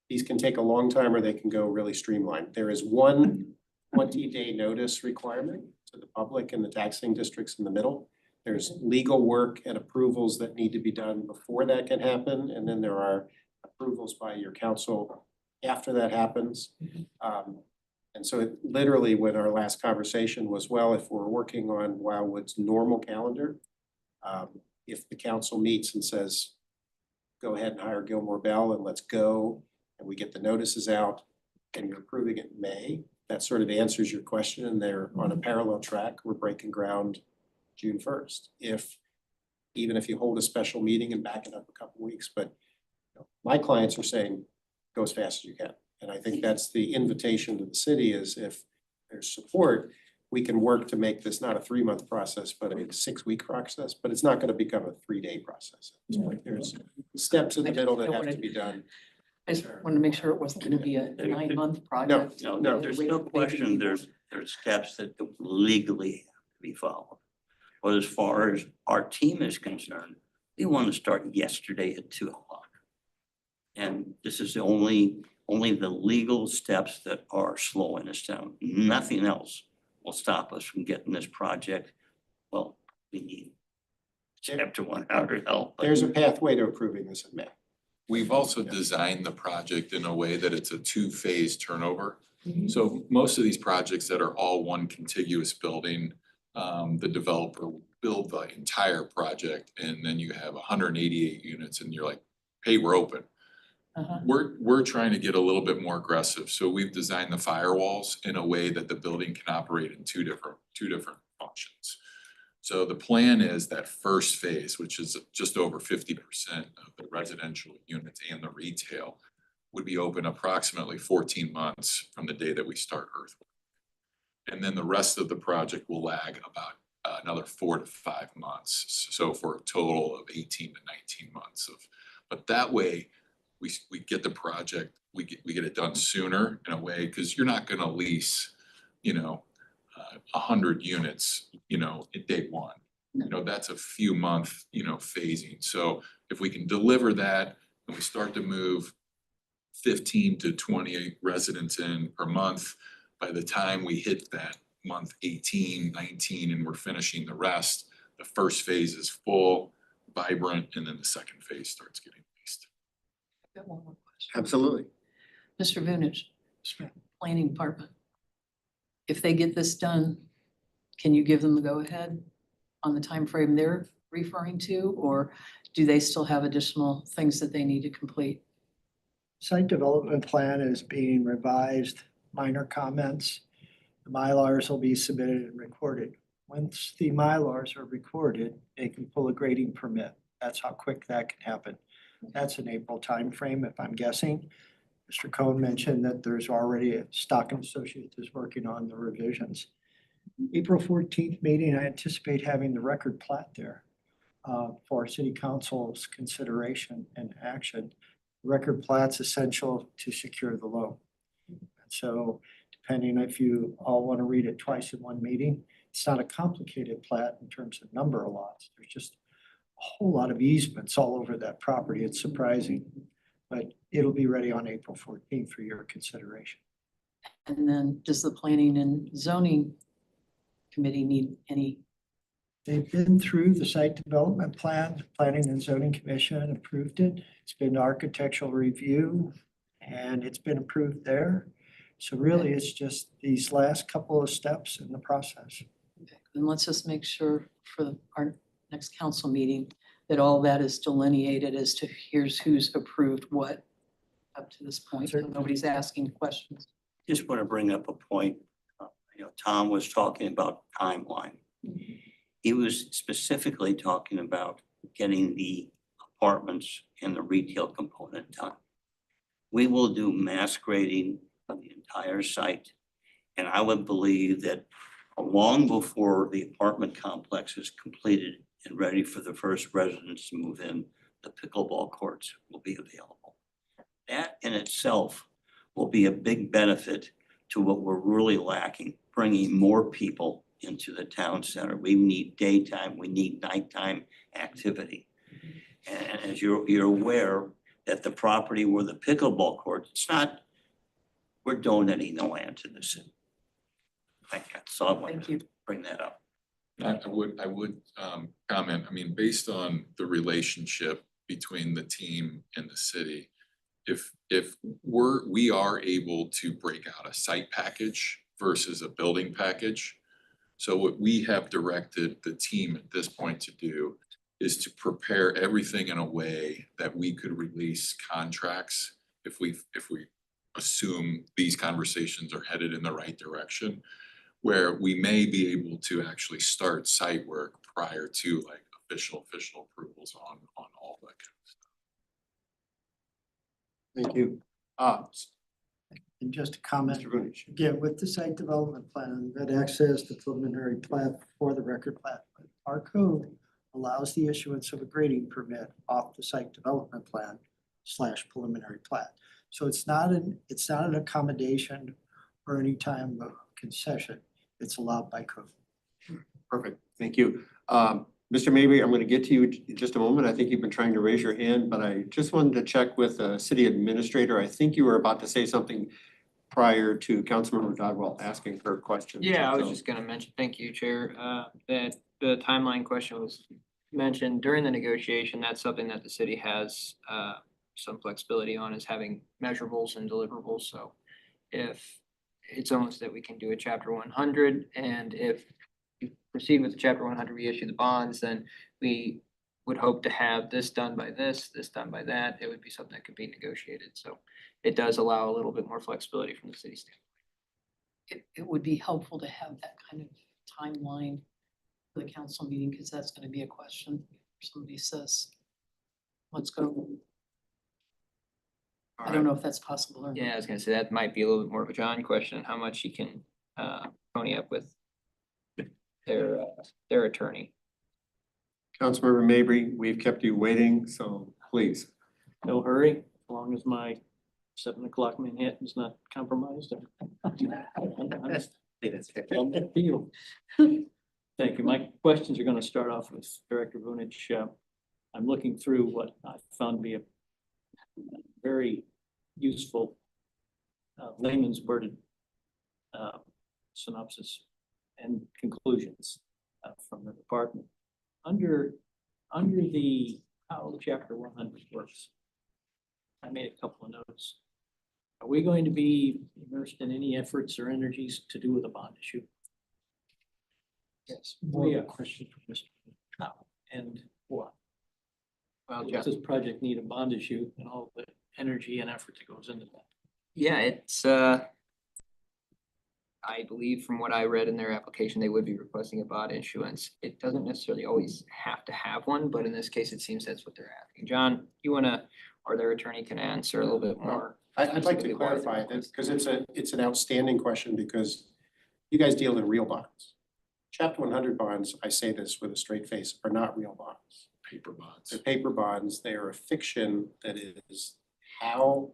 these can take a long time or they can go really streamlined. There is one 20-day notice requirement to the public and the taxing districts in the middle. There's legal work and approvals that need to be done before that can happen. And then there are approvals by your council after that happens. And so it literally, when our last conversation was, well, if we're working on Wildwood's normal calendar, if the council meets and says, go ahead and hire Gilmore Bell and let's go, and we get the notices out and you're approving it in May, that sort of answers your question, and they're on a parallel track. We're breaking ground June 1st. Even if you hold a special meeting and back it up a couple weeks, but you know, my clients are saying, go as fast as you can. And I think that's the invitation to the city, is if there's support, we can work to make this not a 3-month process, but a 6-week process, but it's not going to become a 3-day process. Like there's steps in the middle that have to be done. I just wanted to make sure it wasn't going to be a 9-month project. No, there's no question, there's steps that legally have to be followed. But as far as our team is concerned, we want to start yesterday at 2 o'clock. And this is the only the legal steps that are slowing us down. Nothing else will stop us from getting this project. Well, we need chapter 100 help. but- There's a pathway to approving this in May. We've also designed the project in a way that it's a 2-phase turnover. So most of these projects that are all one contiguous building, the developer will build the entire project, and then you have 188 units and you're like, hey, we're open. Uh-huh. We're trying to get a little bit more aggressive. So we've designed the firewalls in a way that the building can operate in two different functions. So the plan is that first phase, which is just over 50% of the residential units and the retail, would be open approximately 14 months from the day that we start earthwork. And then the rest of the project will lag about another 4 to 5 months. So for a total of 18 to 19 months but that way, we get the project, we get it done sooner in a way, because you're not gonna lease, 100 units, in day one. That's a few month, phasing. So if we can deliver that and we start to move 15 to 20 residents in per month, by the time we hit that month 18, 19, and we're finishing the rest, the first phase is full, vibrant, and then the second phase starts getting leased. I've got one more question. Absolutely. Mr. Vunich, planning department. If they get this done, can you give them the go-ahead on the time frame they're referring to? Or do they still have additional things that they need to complete? Site development plan is being revised, minor comments. The Mylars will be submitted and recorded. Once the Mylars are recorded, they can pull a grading permit. That's how quick that can happen. That's an April timeframe, if I'm guessing. Mr. Cohn mentioned that there's already a Stock and Associates is working on the revisions. April 14th meeting, I anticipate having the record plat there for City Council's consideration and action. Record plat's essential to secure the loan. And so depending if you all want to read it twice in one meeting, it's not a complicated plat in terms of number of lots. There's just a whole lot of easements all over that property. It's surprising, but it'll be ready on April 14th for your consideration. And then does the planning and zoning committee need any? They've been through the site development plan, Planning and Zoning Commission approved it. It's been architectural review and it's been approved there. So really, it's just these last couple of steps in the process. Okay, then let's just make sure for our next council meeting that all that is delineated as to here's who's approved what up to this point. So nobody's asking questions. Just want to bring up a point. Tom was talking about timeline. He was specifically talking about getting the apartments and the retail component done. We will do mass grading of the entire site. And I would believe that long before the apartment complex is completed and ready for the first residents to move in, the pickleball courts will be available. That in itself will be a big benefit to what we're really lacking, bringing more people into the town center. We need daytime, we need nighttime activity. And as you're aware that the property where the pickleball court, it's not, we're donating the land to the city. So I wanted Thank you. to bring that up. I would comment, based on the relationship between the team and the city, if we are able to break out a site package versus a building package. So what we have directed the team at this point to do is to prepare everything in a way that we could release contracts if we assume these conversations are headed in the right direction, where we may be able to actually start site work prior to like official approvals on all that kind of stuff. Thank you. And just a comment, Mr. Vunich. again, with the site development plan, that access the preliminary plat for the record plat. But our code allows the issuance of a grading permit off the site development plan / preliminary plat. So it's not an accommodation or any time of concession. It's allowed by code. Perfect, thank you. Mr. Mabry, I'm going to get to you in just a moment. I think you've been trying to raise your hand, but I just wanted to check with the city administrator. I think you were about to say something prior to Councilmember Dodwell asking her question. Yeah, I was just gonna mention, thank you, Chair, that the timeline question was mentioned during the negotiation. That's something that the city has some flexibility on, is having measurables and deliverables. So if it's almost that we can do a chapter 100, and if you proceed with the chapter 100, we issue the bonds, then we would hope to have this done by this done by that. It would be something that could be negotiated. So it does allow a little bit more flexibility from the city standpoint. It would be helpful to have that kind of timeline for the council meeting, because that's going to be a question. Somebody says, let's go. I don't know if that's possible or not. Yeah, I was gonna say that might be a little bit more of a John question, how much he can pony up with their attorney. Councilmember Mabry, we've kept you waiting, so please. No hurry. as long as my 7 o'clock Manhattan's not compromised. I'm on that field. Thank you. My questions are gonna start off with Director Vunich. I'm looking through what I found to be a very useful layman's worded synopsis and conclusions from the department. Under the how chapter 100 works, I made a couple of notes. Are we going to be immersed in any efforts or energies to do with a bond issue? Yes. We are. Question for Mr. How and what? Well, Does Jeff, this project need a bond issue and all the energy and effort that goes into that? yeah, it's, I believe from what I read in their application, they would be requesting a bond issuance. It doesn't necessarily always have to have one, but in this case, it seems that's what they're asking. John, you wanna, or their attorney can answer a little bit more. I'd like to specifically why they're clarify this, requesting. because it's an outstanding question, because you guys deal in real bonds. Chapter 100 bonds, I say this with a straight face, are not real bonds. Paper bonds. They're paper bonds. They are a fiction that is how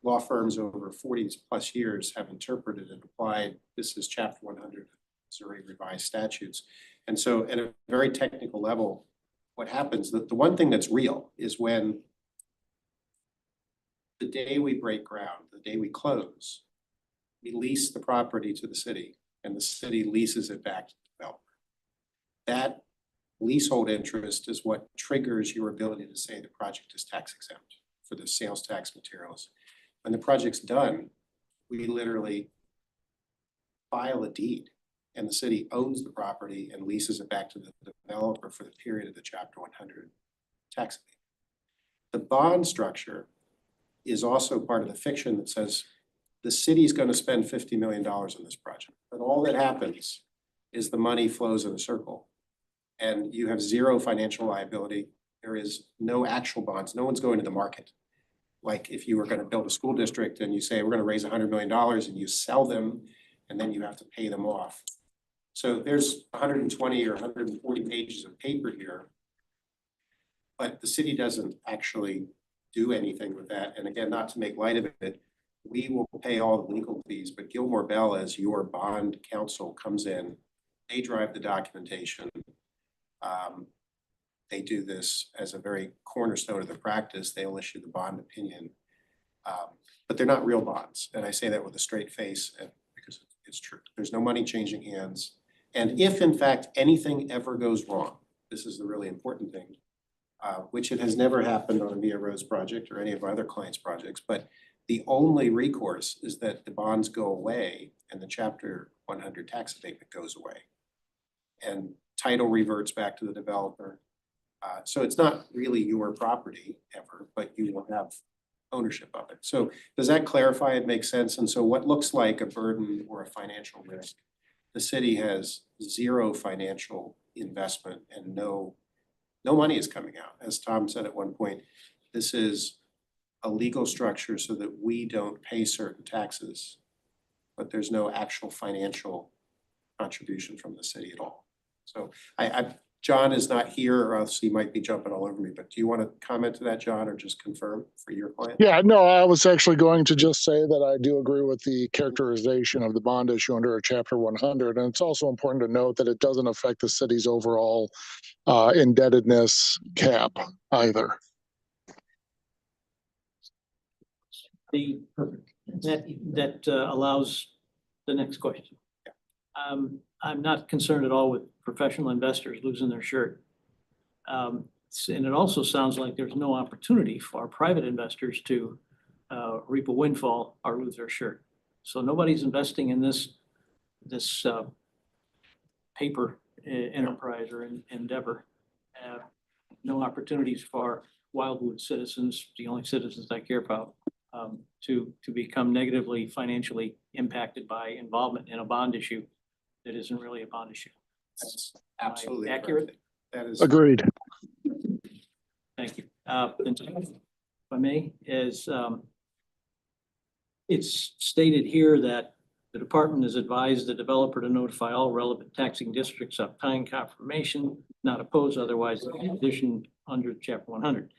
law firms over 40+ years have interpreted and applied. This is Chapter 100 Missouri Revised Statutes. And so at a very technical level, what happens, the one thing that's real is when the day we break ground, the day we close, we lease the property to the city and the city leases it back to the developer. That leasehold interest is what triggers your ability to say the project is tax exempt for the sales tax materials. When the project's done, we literally file a deed and the city owns the property and leases it back to the developer for the period of the Chapter 100 tax abatement. The bond structure is also part of the fiction that says the city's going to spend $50 million on this project. But all that happens is the money flows in a circle and you have zero financial liability. There is no actual bonds. No one's going to the market. Like if you were going to build a school district and you say, we're going to raise $100 million and you sell them and then you have to pay them off. So there's 120 or 140 pages of paper here, but the city doesn't actually do anything with that. And again, not to make light of it, we will pay all the legal fees, but Gilmore Bell, as your bond counsel, comes in, they drive the documentation. They do this as a very cornerstone of the practice. They'll issue the bond opinion. But they're not real bonds. And I say that with a straight face because it's true. There's no money changing hands. And if in fact anything ever goes wrong, this is the really important thing, which it has never happened on a Mia Rose project or any of our other clients' projects, but the only recourse is that the bonds go away and the Chapter 100 tax abatement goes away. And title reverts back to the developer. So it's not really your property ever, but you will have ownership of it. So does that clarify? It makes sense. And so what looks like a burden or a financial risk, the city has zero financial investment and no money is coming out. As Tom said at one point, this is a legal structure so that we don't pay certain taxes, but there's no actual financial contribution from the city at all. So John is not here or else he might be jumping all over me, but do you want to comment to that, John, or just confirm for your client? Yeah, no, I was actually going to just say that I do agree with the characterization of the bond issue under a Chapter 100. And it's also important to note that it doesn't affect the city's overall indebtedness cap either. That allows the next question. I'm not concerned at all with professional investors losing their shirt. And it also sounds like there's no opportunity for private investors to reap a windfall or lose their shirt. So nobody's investing in this paper enterprise or endeavor. No opportunities for Wildwood citizens, the only citizens I care about, to become negatively financially impacted by involvement in a bond issue that isn't really a bond issue. That's absolutely accurate? correct. That is Agreed. Thank you. And if I may, it's stated here that the department has advised the developer to notify all relevant taxing districts of time confirmation, not oppose otherwise the condition under Chapter 100.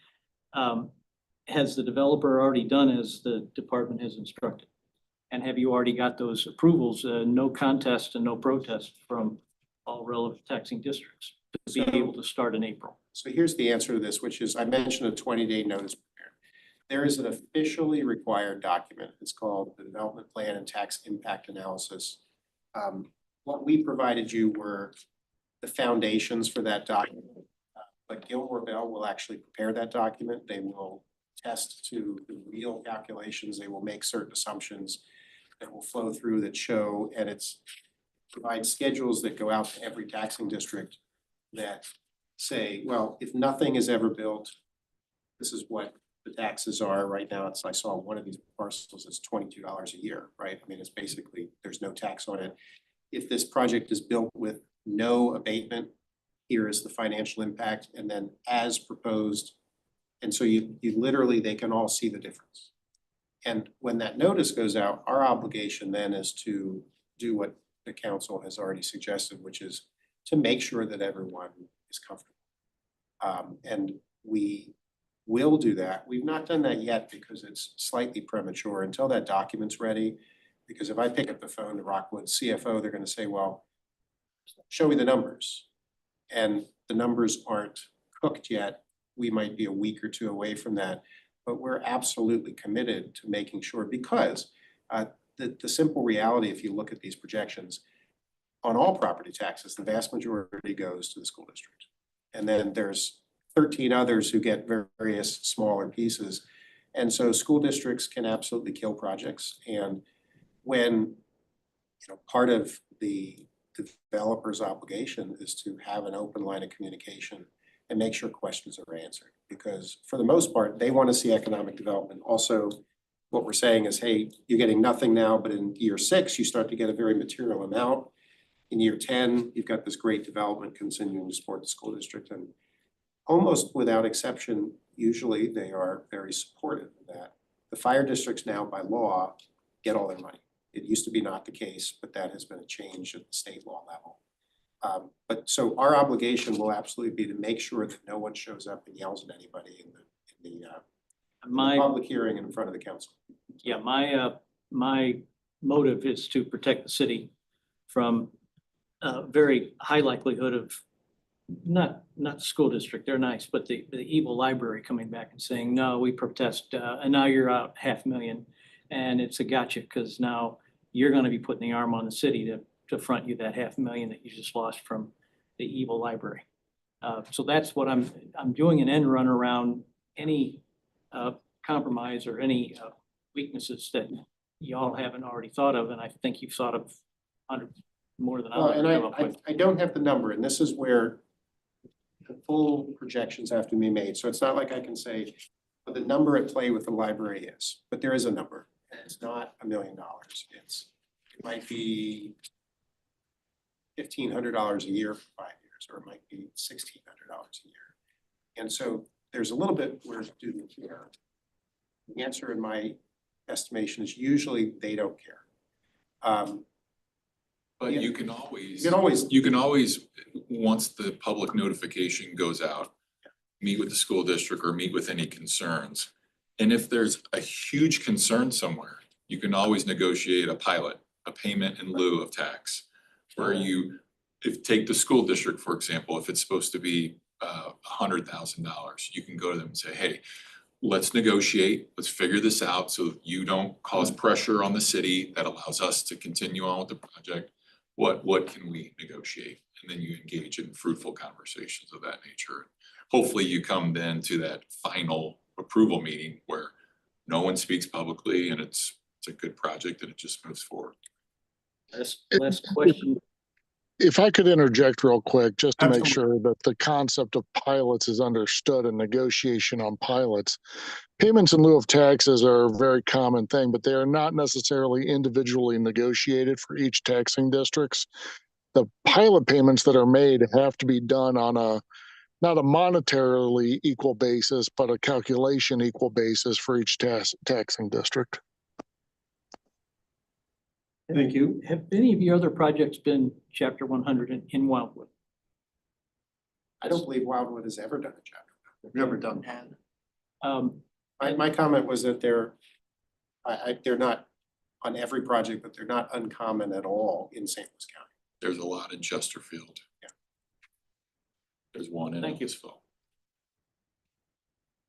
has the developer already done as the department has instructed? And have you already got those approvals, no contest and no protest from all relevant taxing districts to be able to start in April? So here's the answer to this, which is, I mentioned a 20-day notice period. There is an officially required document. It's called the Development Plan and Tax Impact Analysis. What we provided you were the foundations for that document. But Gilmore Bell will actually prepare that document. They will test to the real calculations. They will make certain assumptions that will flow through that show, and it's provide schedules that go out to every taxing district that say, well, if nothing is ever built, this is what the taxes are. Right now, I saw one of these parcels, it's $22 a year, right? I mean, it's basically, there's no tax on it. If this project is built with no abatement, here is the financial impact, and then as proposed. And so you literally, they can all see the difference. And when that notice goes out, our obligation then is to do what the council has already suggested, which is to make sure that everyone is comfortable. And we will do that. We've not done that yet because it's slightly premature until that document's ready. Because if I pick up the phone to Rockwood's CFO, they're going to say, well, show me the numbers. And the numbers aren't cooked yet. We might be a week or two away from that, but we're absolutely committed to making sure, because the simple reality, if you look at these projections, on all property taxes, the vast majority goes to the school district. And then there's 13 others who get various smaller pieces. And so school districts can absolutely kill projects. And when, part of the developer's obligation is to have an open line of communication and make sure questions are answered, because for the most part, they want to see economic development. Also, what we're saying is, hey, you're getting nothing now, but in year 6, you start to get a very material amount. In year 10, you've got this great development continuing to support the school district. And almost without exception, usually they are very supportive of that. The fire districts now, by law, get all their money. It used to be not the case, but that has been a change at the state law level. But so our obligation will absolutely be to make sure that no one shows up and yells at anybody in the public hearing in front of the council. Yeah, my motive is to protect the city from a very high likelihood of not the school district, they're nice, but the evil library coming back and saying, no, we protest, and now you're out $500,000. And it's a gotcha, because now you're gonna be putting the arm on the city to front you that $500,000 that you just lost from the evil library. So that's what I'm doing, an end run around any compromise or any weaknesses that y'all haven't already thought of, and I think you've thought of more than And I've come up with. I don't have the number, and this is where the full projections have to be made. So it's not like I can say what the number at play with the library is, but there is a number. And it's not $1 million. It might be $1,500 a year for 5 years, or it might be $1,600 a year. And so there's a little bit where students care. The answer in my estimation is usually they don't care. But Yeah. you can always, You can always, once the public notification goes out, meet with the school district or meet with any concerns. And if there's a huge concern somewhere, you can always negotiate a pilot, a payment in lieu of tax. Where take the school district, for example, if it's supposed to be $100,000, you can go to them and say, hey, let's negotiate, let's figure this out so that you don't cause pressure on the city that allows us to continue on with the project. What can we negotiate? And then you engage in fruitful conversations of that nature. Hopefully you come then to that final approval meeting where no one speaks publicly and it's a good project and it just moves forward. Last question. If I could interject real quick, just to make Absolutely. sure that the concept of pilots is understood and negotiation on pilots. Payments in lieu of taxes are a very common thing, but they are not necessarily individually negotiated for each taxing districts. The pilot payments that are made have to be done on not a monetarily equal basis, but a calculation equal basis for each taxing district. Thank you. Have any of your other projects been Chapter 100 in Wildwood? I don't believe Wildwood has ever done a chapter. We've never done. My comment was that they're not on every project, but they're not uncommon at all in St. Louis County. There's a lot in Chesterfield. Yeah. There's one in Thank you. Ellisville.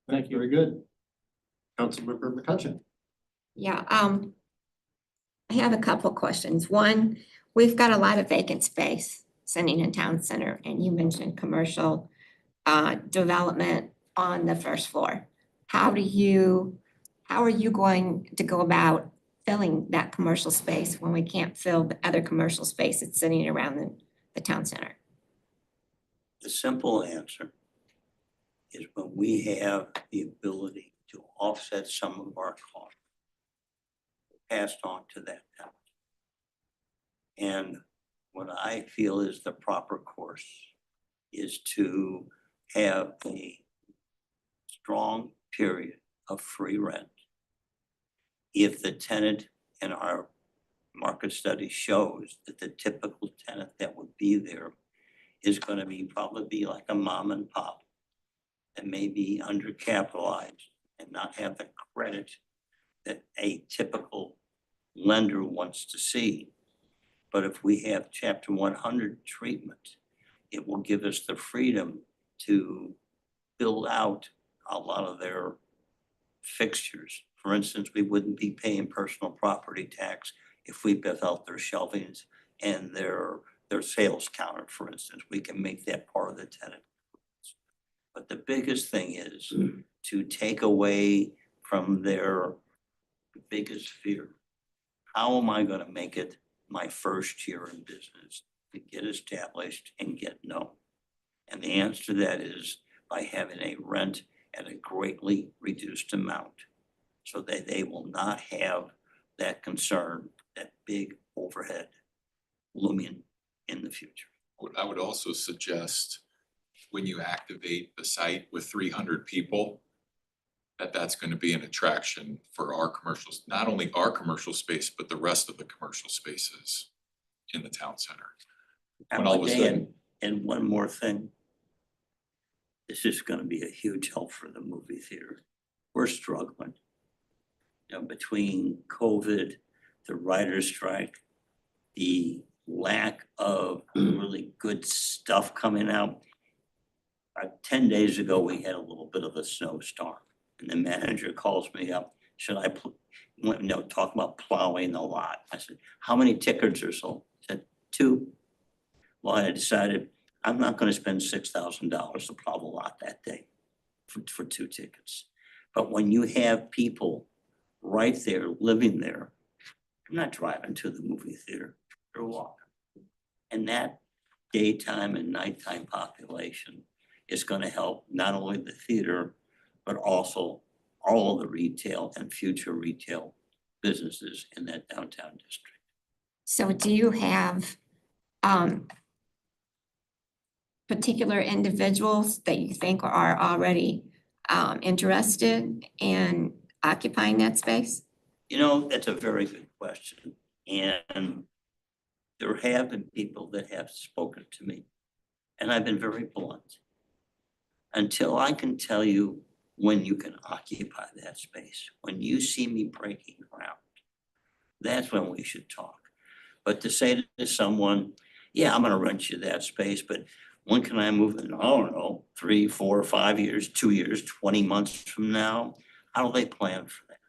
Thank you. Very good. Councilmember McCutcheon. Yeah, I have a couple questions. One, we've got a lot of vacant space sitting in town center, and you mentioned commercial development on the first floor. How are you going to go about filling that commercial space when we can't fill the other commercial space that's sitting around the town center? The simple answer is when we have the ability to offset some of our costs, passed on to that town. And what I feel is the proper course is to have a strong period of free rent. If the tenant in our market study shows that the typical tenant that would be there is gonna be probably like a mom and pop that may be undercapitalized and not have the credit that a typical lender wants to see. But if we have Chapter 100 treatment, it will give us the freedom to build out a lot of their fixtures. For instance, we wouldn't be paying personal property tax if we built out their shelvings and their sales counter, for instance. We can make that part of the tenant. But the biggest thing is to take away from their biggest fear. How am I gonna make it my first year in business to get established and get known? And the answer to that is by having a rent at a greatly reduced amount, so that they will not have that concern, that big overhead looming in the future. I would also suggest when you activate the site with 300 people, that's going to be an attraction for our commercials, not only our commercial space, but the rest of the commercial spaces in the town center. When all of a sudden, And one more thing. This is gonna be a huge help for the movie theater. We're struggling. You know, between COVID, the writer's strike, the lack of really good stuff coming out. 10 days ago, we had a little bit of a snowstorm, and the manager calls me up, should I, talk about plowing the lot. I said, how many tickets are sold? He said, 2. Well, I decided I'm not gonna spend $6,000 to plow the lot that day for 2 tickets. But when you have people right there, living there, I'm not driving to the movie theater, they're walking. And that daytime and nighttime population is gonna help not only the theater, but also all of the retail and future retail businesses in that downtown district. So do you have particular individuals that you think are already interested in occupying that space? You know, that's a very good question. And there have been people that have spoken to me, and I've been very blunt. Until I can tell you when you can occupy that space, when you see me breaking ground, that's when we should talk. But to say to someone, yeah, I'm gonna rent you that space, but when can I move in? I don't know, 3, 4, 5 years, 2 years, 20 months from now? How do they plan for that?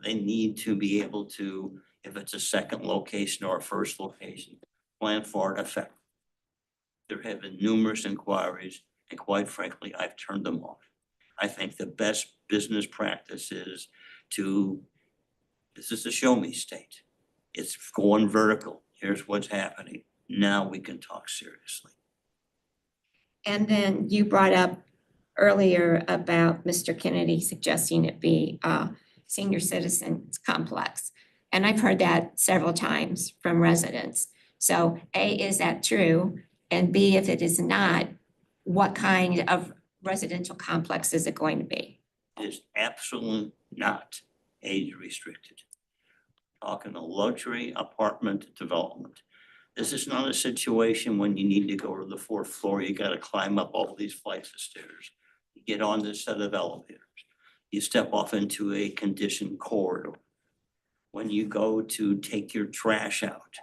They need to be able to, if it's a second location or a first location, plan for it effectively. There have been numerous inquiries, and quite frankly, I've turned them off. I think the best business practice is this is the show me state. It's going vertical. Here's what's happening. Now we can talk seriously. And then you brought up earlier about Mr. Kennedy suggesting it be a senior citizens complex. And I've heard that several times from residents. So A, is that true? And B, if it is not, what kind of residential complex is it going to be? It is absolutely not age restricted. Talking a luxury apartment development. This is not a situation when you need to go to the 4th floor, you gotta climb up all these flights of stairs. You get on this set of elevators. you step off into a conditioned corridor. When you go to take your trash out,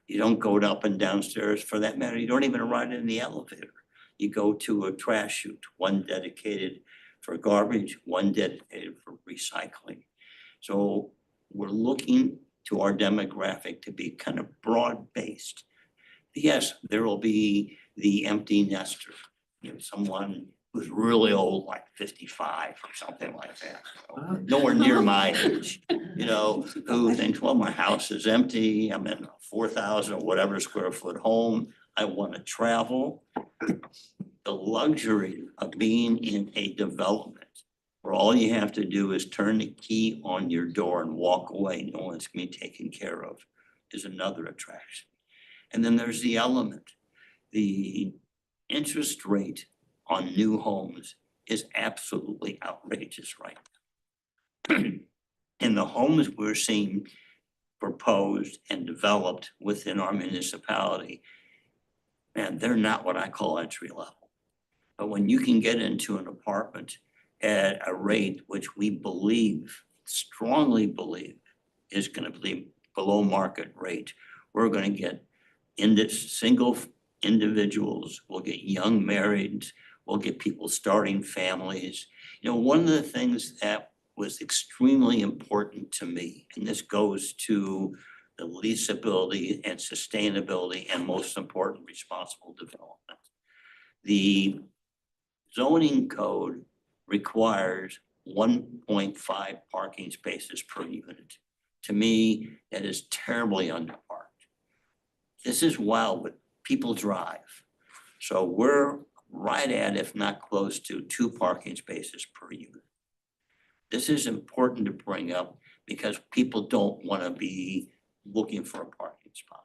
you don't go up and downstairs. For that matter, you don't even ride in the elevator. You go to a trash chute, one dedicated for garbage, one dedicated for recycling. So we're looking to our demographic to be kind of broad-based. Yes, there will be the empty nester, someone who's really old, like 55 or something like that. So nowhere near my age, who thinks, well, my house is empty, I'm in a 4,000 or whatever square foot home, I want to travel. The luxury of being in a development where all you have to do is turn the key on your door and walk away, no one's gonna be taken care of, is another attraction. And then there's the element. The interest rate on new homes is absolutely outrageous right now. And the homes we're seeing proposed and developed within our municipality, man, they're not what I call entry level. But when you can get into an apartment at a rate which we believe, strongly believe, is gonna be below market rate, we're gonna get into single individuals, we'll get young marrieds, we'll get people starting families. One of the things that was extremely important to me, and this goes to the leasability and sustainability and most important, responsible development. The zoning code requires 1.5 parking spaces per unit. To me, that is terribly underparked. This is Wildwood, people drive. So we're right at, if not close to, 2 parking spaces per unit. This is important to bring up because people don't want to be looking for a parking spot.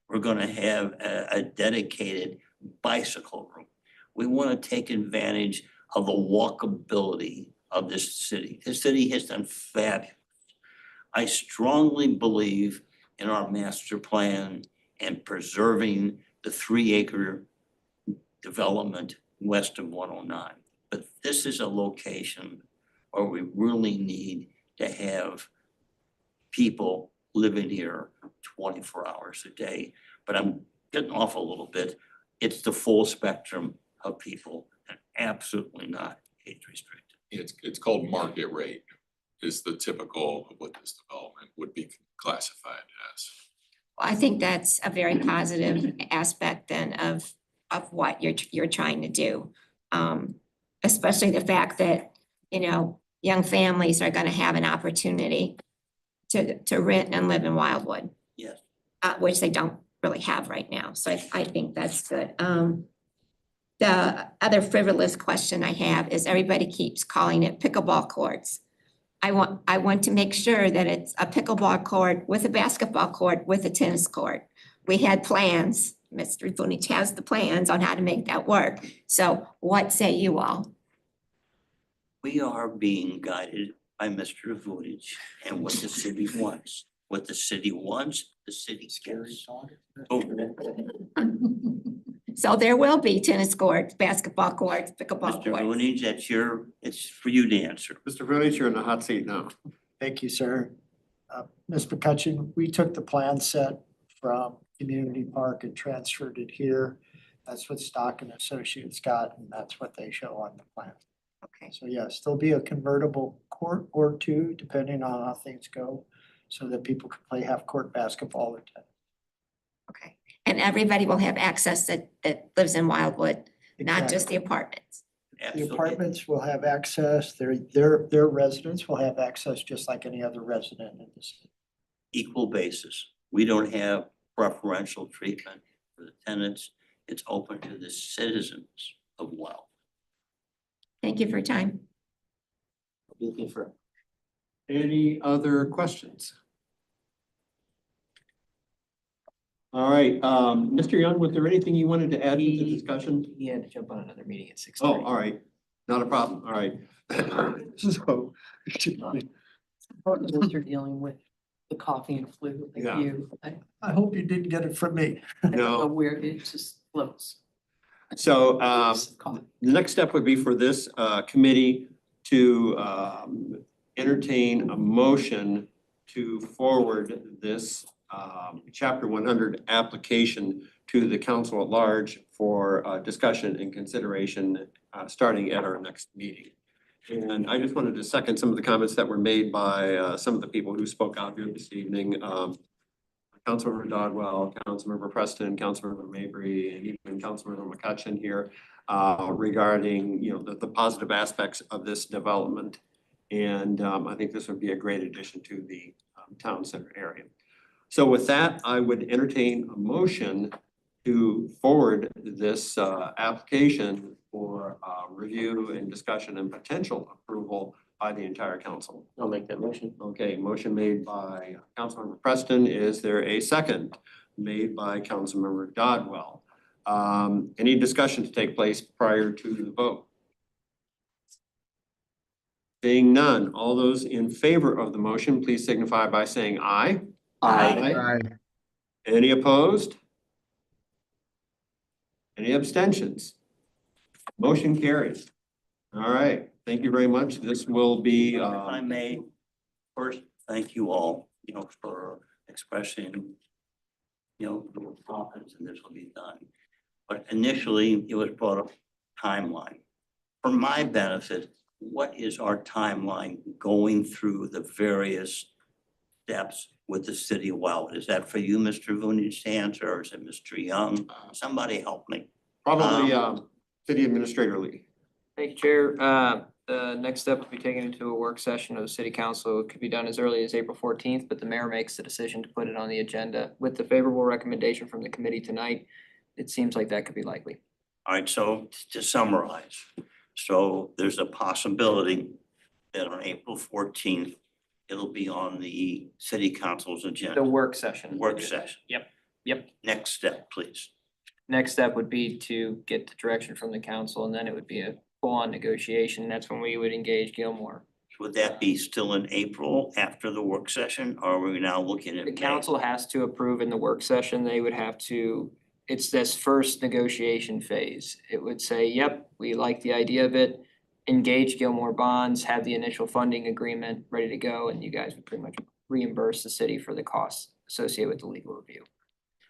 We're going to have a dedicated bicycle room. We want to take advantage of the walkability of this city. This city has done fabulous. I strongly believe in our master plan and preserving the 3-acre development west of 109. But this is a location where we really need to have people living here 24 hours a day. But I'm getting off a little bit. It's the full spectrum of people and absolutely not age restricted. It's called market rate is the typical of what this development would be classified as. I think that's a very positive aspect then of what you're trying to do. Especially the fact that, young families are gonna have an opportunity to rent and live in Wildwood. Yes. Which they don't really have right now. So I think that's good. The other frivolous question I have is everybody keeps calling it pickleball courts. I want to make sure that it's a pickleball court with a basketball court with a tennis court. We had plans, Mr. Vunich has the plans on how to make that work. So what say you all? We are being guided by Mr. Vunich and what the city wants. What the city wants, the city gets. So there will be tennis courts, basketball courts, pickleball Mr. courts. Vunich, it's for you to answer. Mr. Vunich, you're in the hot seat now. Thank you, sir. Ms. McCutcheon, we took the plan set from Community Park and transferred it here. That's what Stock and Associates got, and that's what they show on the plan. Okay, So yes, there'll be a convertible court or 2, depending on how things go, so that people can play half-court basketball or tennis. okay. And everybody will have access that lives in Wildwood, not just the Exactly. apartments. The Absolutely. apartments will have access, their residents will have access just like any other resident in the city. Equal basis. We don't have preferential treatment for the tenants. It's open to the citizens of Wildwood. Thank you for your time. Looking for. Any other questions? All right, Mr. Young, was there anything you wanted to add to the discussion? He had to jump on another meeting at 6:30. Oh, all right, not a problem, all right. So, You're dealing with the coffee and flu like Yeah. you. I hope you didn't get it from me. I don't know No. where it just floats. So, Coffee. the next step would be for this committee to entertain a motion to forward this chapter 100 application to the council at large for discussion and consideration starting at our next meeting. And I just wanted to second some of the comments that were made by some of the people who spoke out here this evening. Councilmember Dodwell, Councilmember Preston, Councilmember Mabry, and even Councilmember McCutcheon here regarding, you know, the positive aspects of this development. And I think this would be a great addition to the town center area. So with that, I would entertain a motion to forward this application for review and discussion and potential approval by the entire council. I'll make that motion. Okay, motion made by Councilmember Preston. Is there a second? Made by Councilmember Dodwell. Any discussion to take place prior to the vote? Seeing none, all those in favor of the motion, please signify by saying aye. Aye. Any opposed? Any abstentions? Motion carries. All right, thank you very much. This will be, If I may, first, thank you all, you know, for expressing, you know, the confidence in this will be done. But initially, it was brought up timeline. For my benefit, what is our timeline going through the various steps with the city of Wildwood? Is that for you, Mr. Vunich, to answer, or is it Mr. Young? Somebody help me. probably City Administrator Lee. Thank you, Chair. The next step will be taken into a work session of the city council. It could be done as early as April 14th, but the mayor makes the decision to put it on the agenda. With the favorable recommendation from the committee tonight, it seems like that could be likely. All right, so to summarize, so there's a possibility that on April 14th, it'll be on the city council's The agenda, work session. work session. Yep. Next step, please. Next step would be to get the direction from the council, and then it would be a full-on negotiation. That's when we would engage Gilmore. Would that be still in April after the work session, or are we now looking at The May? council has to approve in the work session. They would have to, it's this first negotiation phase. It would say, yep, we like the idea of it. Engage Gilmore Bonds, have the initial funding agreement ready to go, and you guys would pretty much reimburse the city for the costs associated with the legal review.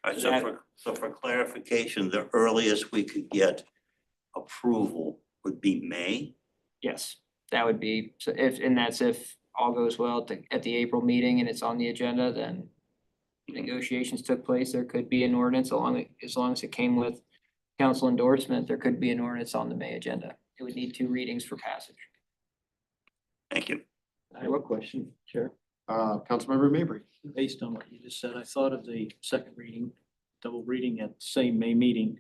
All right, so for clarification, the earliest we could get approval would be May? Yes, that would be, so and that's if all goes well at the April meeting and it's on the agenda, then negotiations took place. There could be an ordinance as long as it came with council endorsement, there could be an ordinance on the May agenda. It would need 2 readings for passage. Thank you. I have a question, Chair. Councilmember Mabry. Based on what you just said, I thought of the second reading, double reading at the same May meeting.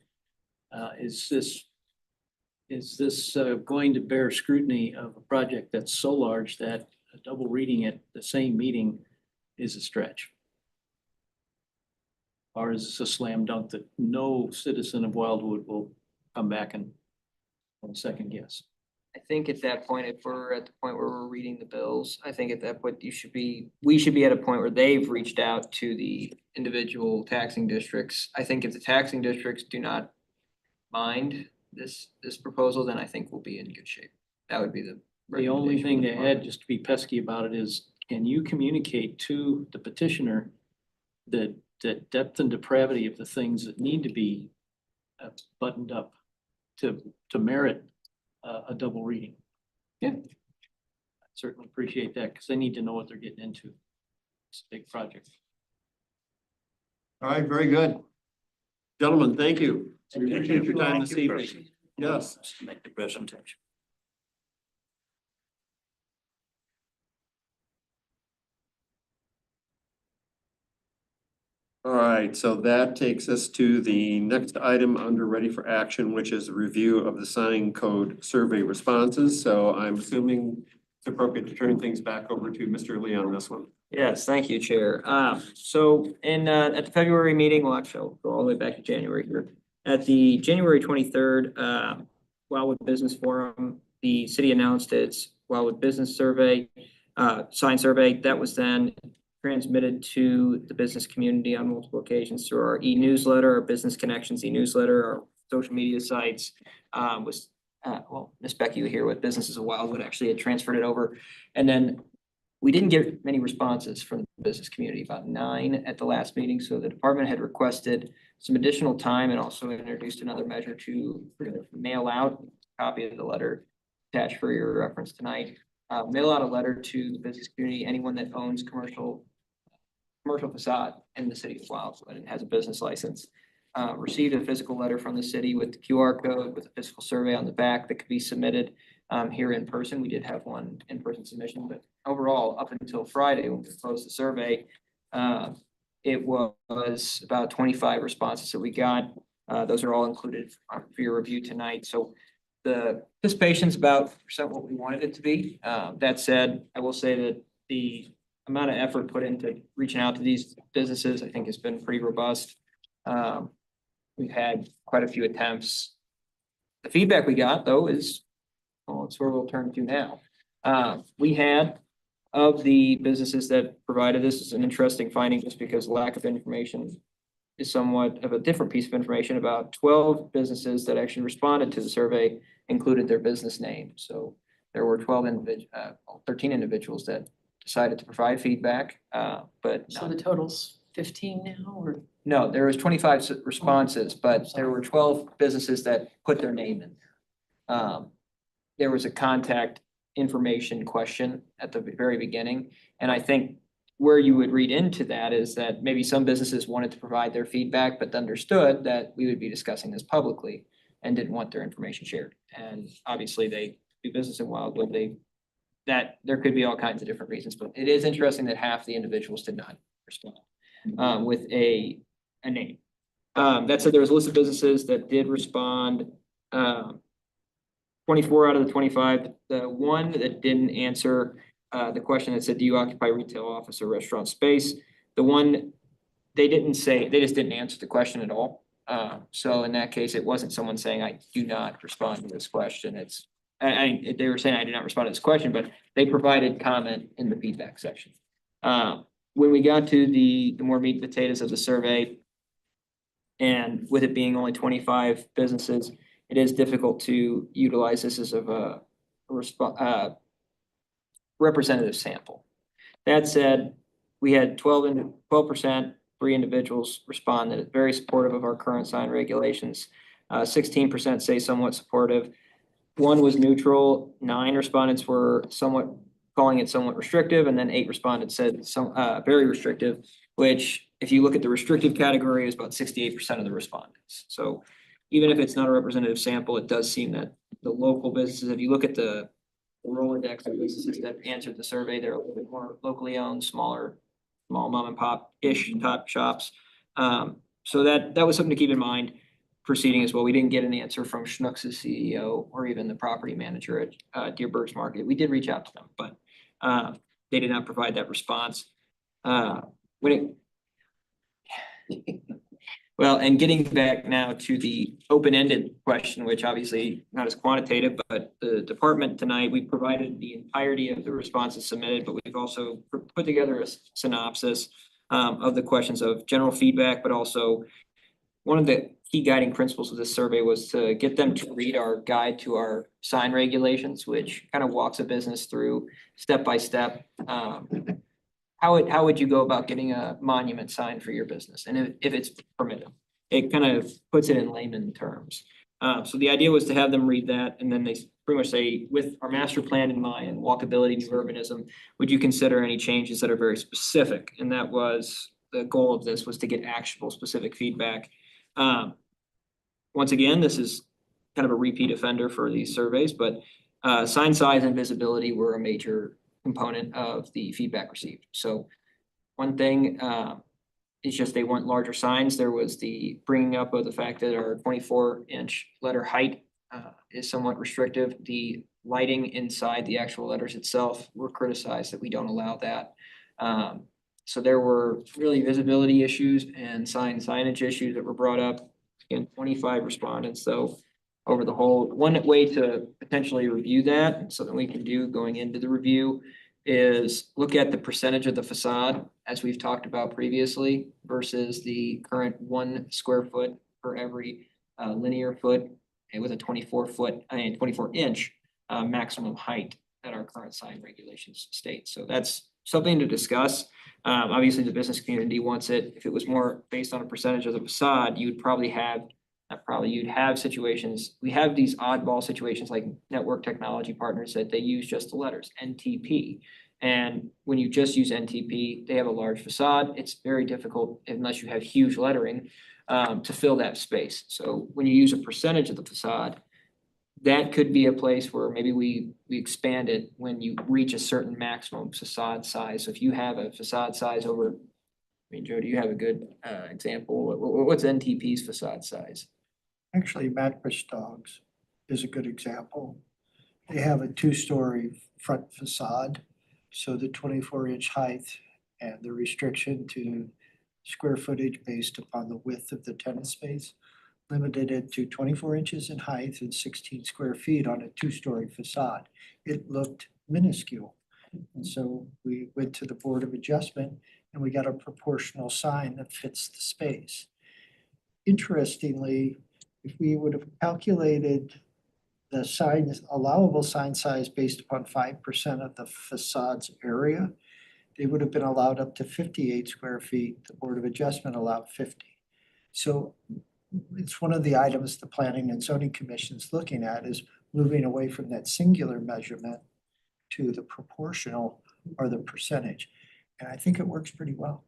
Is this going to bear scrutiny of a project that's so large that a double reading at the same meeting is a stretch? Or is this a slam dunk that no citizen of Wildwood will come back and second guess? I think at that point, if we're at the point where we're reading the bills, I think at that point we should be at a point where they've reached out to the individual taxing districts. I think if the taxing districts do not mind this proposal, then I think we'll be in good shape. That would be the The only thing to recommendation. add, just to be pesky about it, is can you communicate to the petitioner the depth and depravity of the things that need to be buttoned up to merit a double reading? Yeah. I certainly appreciate that, because they need to know what they're getting into. It's a big project. All right, very good. Gentlemen, thank you. We Thank appreciate your you. time Thank this you, evening. Chris. Yes. To make the presentation. All right, so that takes us to the next item under ready for action, which is a review of the signing code survey responses. So I'm assuming it's appropriate to turn things back over to Mr. Lee on this one. Yes, thank you, Chair. So at the February meeting, well, actually, I'll go all the way back to January here. At the January 23rd, Wildwood Business Forum, the city announced its Wildwood Business Survey, sign survey. That was then transmitted to the business community on multiple occasions through our e-newsletter, our Business Connections e-newsletter, our social media sites, was well, Miss Becky here with Businesses of Wildwood actually had transferred it over. And then we didn't get many responses from the business community, about 9 at the last meeting. So the department had requested some additional time and also introduced another measure to mail out a copy of the letter attached for your reference tonight. Mail out a letter to the business community, anyone that owns commercial facade in the city of Wildwood and has a business license. Received a physical letter from the city with the QR code with a physical survey on the back that could be submitted here in person. We did have one in-person submission, but overall, up until Friday, when we closed the survey, it was about 25 responses that we got. Those are all included for your review tonight. So the participation's about percent what we wanted it to be. That said, I will say that the amount of effort put into reaching out to these businesses, I think, has been pretty robust. We've had quite a few attempts. The feedback we got, though, is, well, it's where we'll turn to now. We had, of the businesses that provided this, is an interesting finding just because lack of information is somewhat of a different piece of information. About 12 businesses that actually responded to the survey included their business name. So there were 13 individuals that decided to provide feedback, but So the total's 15 now, or? no, there was 25 responses, but there were 12 businesses that put their name in there. There was a contact information question at the very beginning, and I think where you would read into that is that maybe some businesses wanted to provide their feedback, but understood that we would be discussing this publicly and didn't want their information shared. And obviously they do business in Wildwood, that there could be all kinds of different reasons, but it is interesting that half the individuals did not respond with a name. That said, there was a list of businesses that did respond. 24 out of the 25, the one that didn't answer the question that said, do you occupy retail, office, or restaurant space? The one, they just didn't answer the question at all. So in that case, it wasn't someone saying, I do not respond to this question. They were saying I did not respond to this question, but they provided comment in the feedback section. When we got to the more meat and potatoes of the survey, and with it being only 25 businesses, it is difficult to utilize this as a representative sample. That said, we had 12%, 3 individuals respond that are very supportive of our current sign regulations. 16% say somewhat supportive. 1 was neutral. 9 respondents were calling it somewhat restrictive, and then 8 respondents said very restrictive, which if you look at the restrictive category is about 68% of the respondents. So even if it's not a representative sample, it does seem that the local businesses, if you look at the Rolodex of businesses that answered the survey, they're a little bit more locally owned, small mom and pop-ish type shops. So that was something to keep in mind proceeding as well. We didn't get an answer from Schnucks' CEO or even the property manager at Dearborg's Market. We did reach out to them, but they did not provide that response. Well, and getting back now to the open-ended question, which obviously not as quantitative, but the department tonight, we provided the entirety of the responses submitted, but we've also put together a synopsis of the questions of general feedback, but also one of the key guiding principles of this survey was to get them to read our guide to our sign regulations, which kind of walks a business through step by step. How would you go about getting a monument sign for your business? And if it's permitted, it kind of puts it in layman terms. So the idea was to have them read that, and then they pretty much say, with our master plan in mind and walkability, new urbanism, would you consider any changes that are very specific? And that was the goal of this, was to get actionable specific feedback. Once again, this is kind of a repeat offender for these surveys, but sign size and visibility were a major component of the feedback received. So one thing is just they want larger signs. There was the bringing up of the fact that our 24-inch letter height is somewhat restrictive. The lighting inside the actual letters itself were criticized that we don't allow that. So there were really visibility issues and signage issues that were brought up. Again, 25 respondents. So over the whole, one way to potentially review that, and something we can do going into the review, is look at the percentage of the facade, as we've talked about previously, versus the current 1 square foot for every linear foot with a 24-inch maximum height that our current sign regulations state. So that's something to discuss. Obviously, the business community wants it. If it was more based on a percentage of the facade, you'd probably have, you'd have situations, we have these oddball situations like Network Technology Partners that they use just the letters NTP. And when you just use NTP, they have a large facade. It's very difficult unless you have huge lettering to fill that space. So when you use a percentage of the facade, that could be a place where maybe we expand it when you reach a certain maximum facade size. So if you have a facade size over, I mean, Joe, do you have a good example? What's NTP's facade size? Actually, Mattress Dogs is a good example. They have a 2-story front facade, so the 24-inch height and the restriction to square footage based upon the width of the tenant space limited it to 24 inches in height and 16 square feet on a 2-story facade. It looked minuscule. And so we went to the Board of Adjustment and we got a proportional sign that fits the space. Interestingly, if we would have calculated the sign, allowable sign size based upon 5% of the facade's area, they would have been allowed up to 58 square feet. The Board of Adjustment allowed 50. So it's one of the items the Planning and Zoning Commission is looking at, is moving away from that singular measurement to the proportional or the percentage. And I think it works pretty well.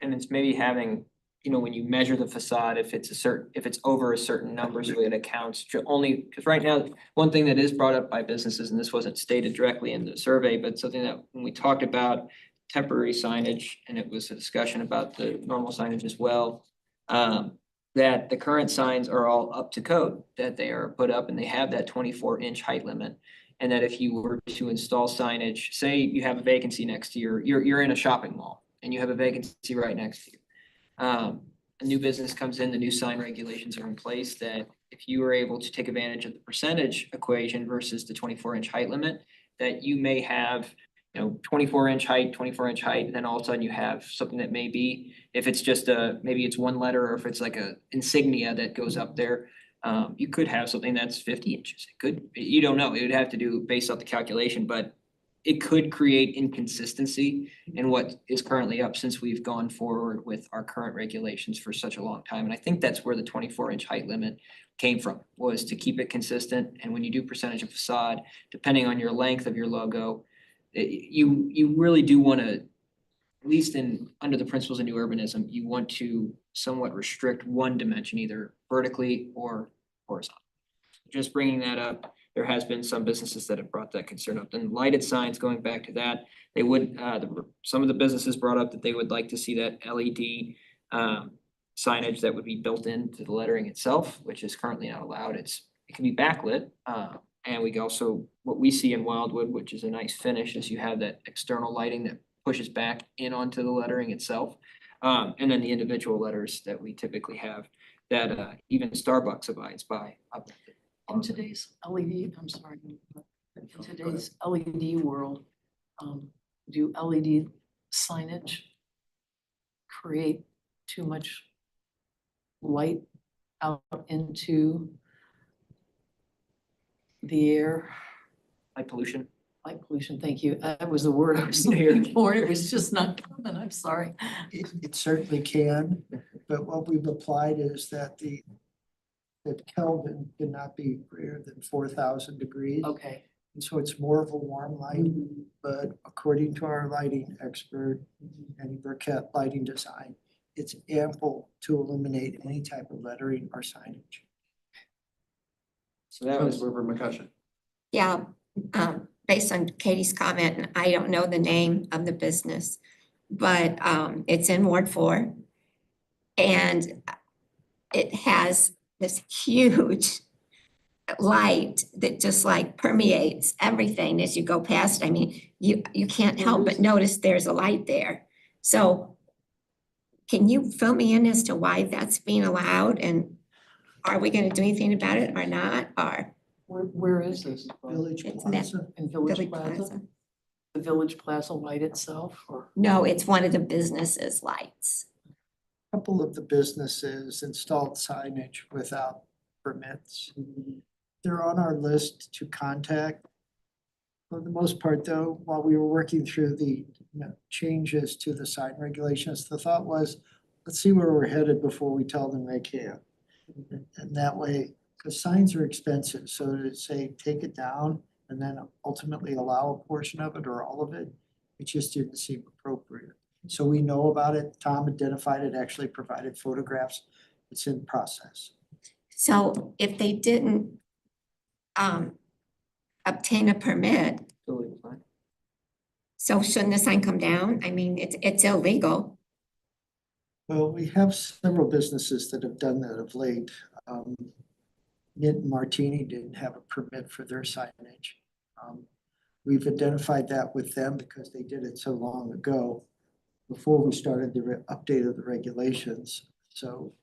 And it's maybe having, when you measure the facade, if it's over a certain number, so it accounts to only, because right now, one thing that is brought up by businesses, and this wasn't stated directly in the survey, but something that when we talked about temporary signage, and it was a discussion about the normal signage as well, that the current signs are all up to code, that they are put up and they have that 24-inch height limit. And that if you were to install signage, say you have a vacancy next to you're in a shopping mall and you have a vacancy right next to you. A new business comes in, the new sign regulations are in place that if you were able to take advantage of the percentage equation versus the 24-inch height limit, that you may have 24-inch height, and then all of a sudden you have something that may be, if it's just maybe it's one letter, or if it's like a insignia that goes up there, you could have something that's 50 inches. It could, you don't know, it would have to do based off the calculation, but it could create inconsistency in what is currently up since we've gone forward with our current regulations for such a long time. And I think that's where the 24-inch height limit came from, was to keep it consistent. And when you do percentage of facade, depending on your length of your logo, you really do want to, at least under the principles of new urbanism, you want to somewhat restrict one dimension, either vertically or horizontal. Just bringing that up, there has been some businesses that have brought that concern up. And lighted signs, going back to that, they would, some of the businesses brought up that they would like to see that LED signage that would be built into the lettering itself, which is currently not allowed. It can be backlit. And we also, what we see in Wildwood, which is a nice finish, is you have that external lighting that pushes back in onto the lettering itself. And then the individual letters that we typically have that even Starbucks abides by. In today's LED, I'm sorry, in today's LED world, do LED signage create too much light out into the air? Light pollution. Light pollution, thank you. That was the word I was looking for. It was just not coming, I'm sorry. It certainly can, but what we've applied is that that Kelvin cannot be greater than 4,000 degrees. Okay. And so it's more of a warm light, but according to our lighting expert, Annie Burkett Lighting Design, it's ample to illuminate any type of lettering or signage. So that was Councilmember McCutcheon. Yeah, based on Katie's comment, and I don't know the name of the business, but it's in Ward 4. And it has this huge light that just like permeates everything as you go past. I mean, you can't help but notice there's a light there. So can you fill me in as to why that's being allowed, and are we gonna do anything about it or not, or? Where is this? Village It's Plaza. In Village Village Plaza? Plaza? The Village Plaza light itself, or? No, it's one of the businesses' lights. Couple of the businesses installed signage without permits. They're on our list to contact. For the most part, though, while we were working through the changes to the sign regulations, the thought was, let's see where we're headed before we tell them they can't. And that way, because signs are expensive, so to say, take it down and then ultimately allow a portion of it or all of it, it just didn't seem appropriate. So we know about it. Tom identified it, actually provided photographs. It's in process. So if they didn't obtain a permit, Totally fine. so shouldn't the sign come down? I mean, it's illegal. Well, we have several businesses that have done that of late. Nit and Martini didn't have a permit for their signage. We've identified that with them because they did it so long ago, before we started the update of the regulations. So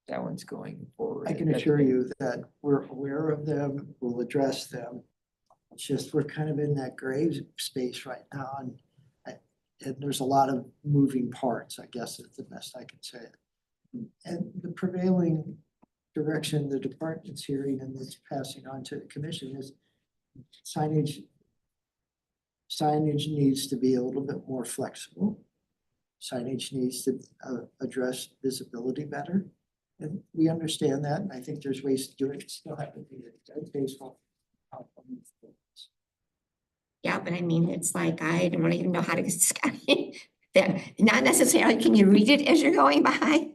That one's going forward. I can assure you that we're aware of them, we'll address them. It's just, we're kind of in that gray space right now, and there's a lot of moving parts, I guess is the best I can say. And the prevailing direction the department's hearing and it's passing on to the commission is signage needs to be a little bit more flexible. Signage needs to address visibility better. And we understand that, and I think there's ways to do it. It still have to be a tasteful outcome. Yeah, but I mean, it's like, I don't even know how to describe it. Not necessarily, can you read it as you're going by?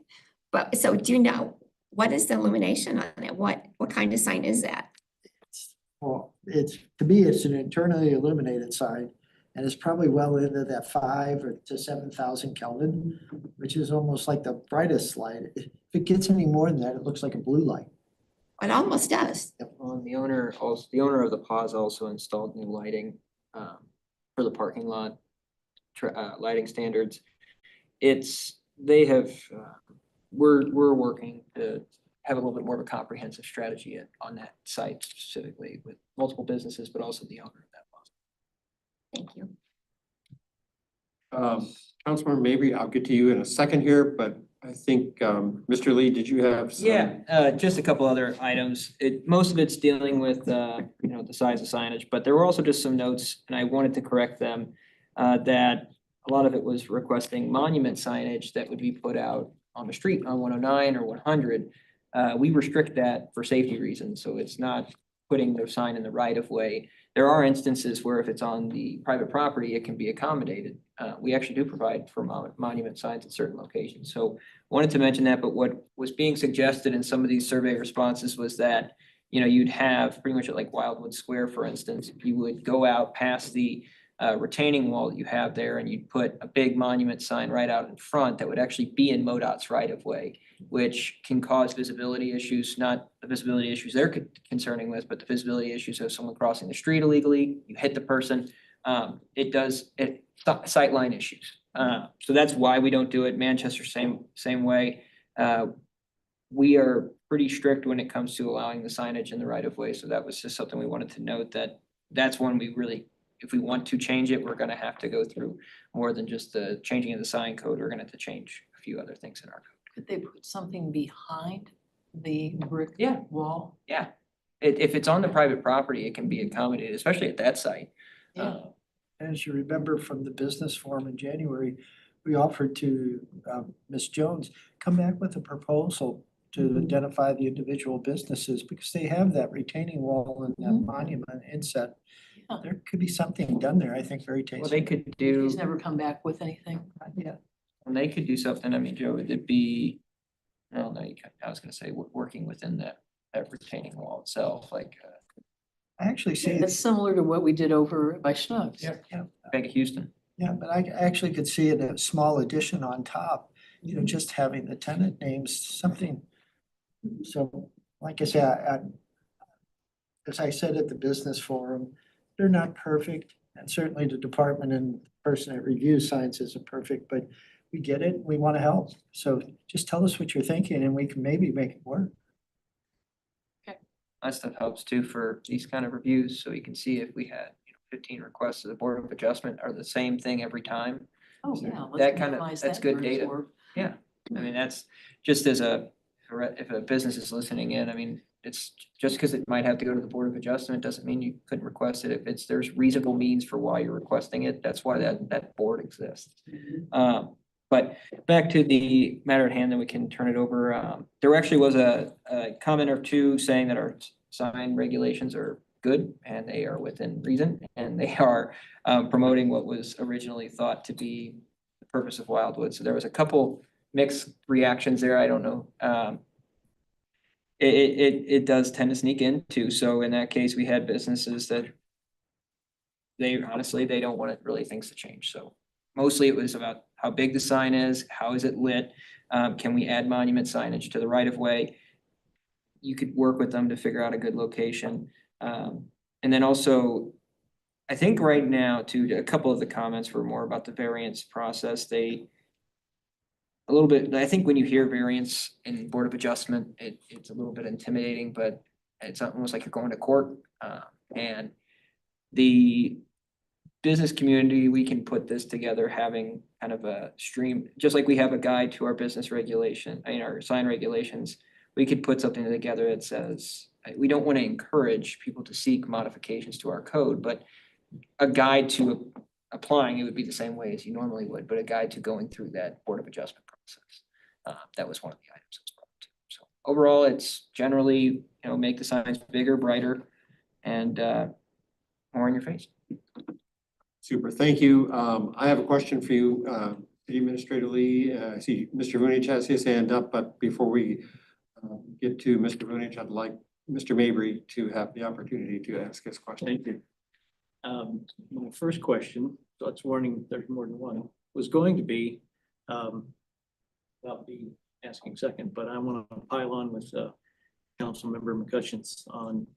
But so do you know, what is the illumination on it? What kind of sign is that? Well, to me, it's an internally illuminated sign, and it's probably well into that 5,000 to 7,000 Kelvin, which is almost like the brightest light. If it gets any more than that, it looks like a blue light. It almost does. The owner of the Paz also installed new lighting for the parking lot, lighting standards. We're working to have a little bit more of a comprehensive strategy on that site specifically with multiple businesses, but also the owner of that plaza. Thank you. Councilmember Mabry, I'll get to you in a second here, but I think, Mr. Lee, did you have some? Yeah, just a couple other items. Most of it's dealing with, the size of signage, but there were also just some notes, and I wanted to correct them. That a lot of it was requesting monument signage that would be put out on the street on 109 or 100. We restrict that for safety reasons, so it's not putting their sign in the right of way. There are instances where if it's on the private property, it can be accommodated. We actually do provide for monument signs at certain locations. So wanted to mention that, but what was being suggested in some of these survey responses was that, you'd have pretty much at like Wildwood Square, for instance, you would go out past the retaining wall that you have there and you'd put a big monument sign right out in front that would actually be in MoDOT's right of way, which can cause visibility issues, not the visibility issues they're concerning with, but the visibility issues of someone crossing the street illegally, you hit the person. Sightline issues. So that's why we don't do it. Manchester, same way. We are pretty strict when it comes to allowing the signage in the right of way. So that was just something we wanted to note, that's when we really, if we want to change it, we're gonna have to go through more than just the changing of the sign code. We're gonna have to change a few other things in our code. Could they put something behind the brick Yeah. wall? Yeah. If it's on the private property, it can be accommodated, especially at that site. Yeah. As you remember from the business forum in January, we offered to Ms. Jones, come back with a proposal to identify the individual businesses because they have that retaining wall and that monument inset. Yeah. There could be something done there, I think, very Well, tasteful. they could do. He's never come back with anything. Yeah. And they could do something, I mean, Joe, it'd be, I was gonna say, working within that retaining wall itself, like, I actually see It's it, similar to what we did over by Schnucks. yeah, Bank of Houston. yeah, but I actually could see it a small addition on top, just having the tenant names, something. So, like I said, as I said at the business forum, they're not perfect. And certainly the department and the person that reviews signs isn't perfect, but we get it, we want to help. So just tell us what you're thinking and we can maybe make it work. That stuff helps too for these kind of reviews, so you can see if we had 15 requests to the Board of Adjustment are the same thing every time. Oh, yeah. let's That kind of, minimize that's that good for data. sure. Yeah, I mean, that's just as if a business is listening in, I mean, it's just because it might have to go to the Board of Adjustment, doesn't mean you couldn't request it. If there's reasonable means for why you're requesting it, that's why that board exists. But back to the matter at hand, then we can turn it over. There actually was a comment or two saying that our sign regulations are good and they are within reason and they are promoting what was originally thought to be the purpose of Wildwood. So there was a couple mixed reactions there. I don't know. It does tend to sneak in too. So in that case, we had businesses that they honestly, they don't want really things to change. So mostly it was about how big the sign is, how is it lit? Can we add monument signage to the right of way? You could work with them to figure out a good location. And then also, I think right now too, a couple of the comments were more about the variance process. A little bit, I think when you hear variance in Board of Adjustment, it's a little bit intimidating, but it's almost like you're going to court. And the business community, we can put this together having kind of a stream, just like we have a guide to our business regulation, our sign regulations. We could put something together that says, we don't want to encourage people to seek modifications to our code, but a guide to applying it would be the same way as you normally would, but a guide to going through that Board of Adjustment process. That was one of the items that was brought up. So overall, it's generally, make the signs bigger, brighter, and more in your face. Super, thank you. I have a question for you, City Administrator Lee. I see Mr. Vunich has his hand up, but before we get to Mr. Vunich, I'd like Mr. Mabry to have the opportunity to ask his question. Thank you. My first question, so it's warning there's more than one, was going to be, I'll be asking second, but I want to pile on with Councilmember McCutcheon's on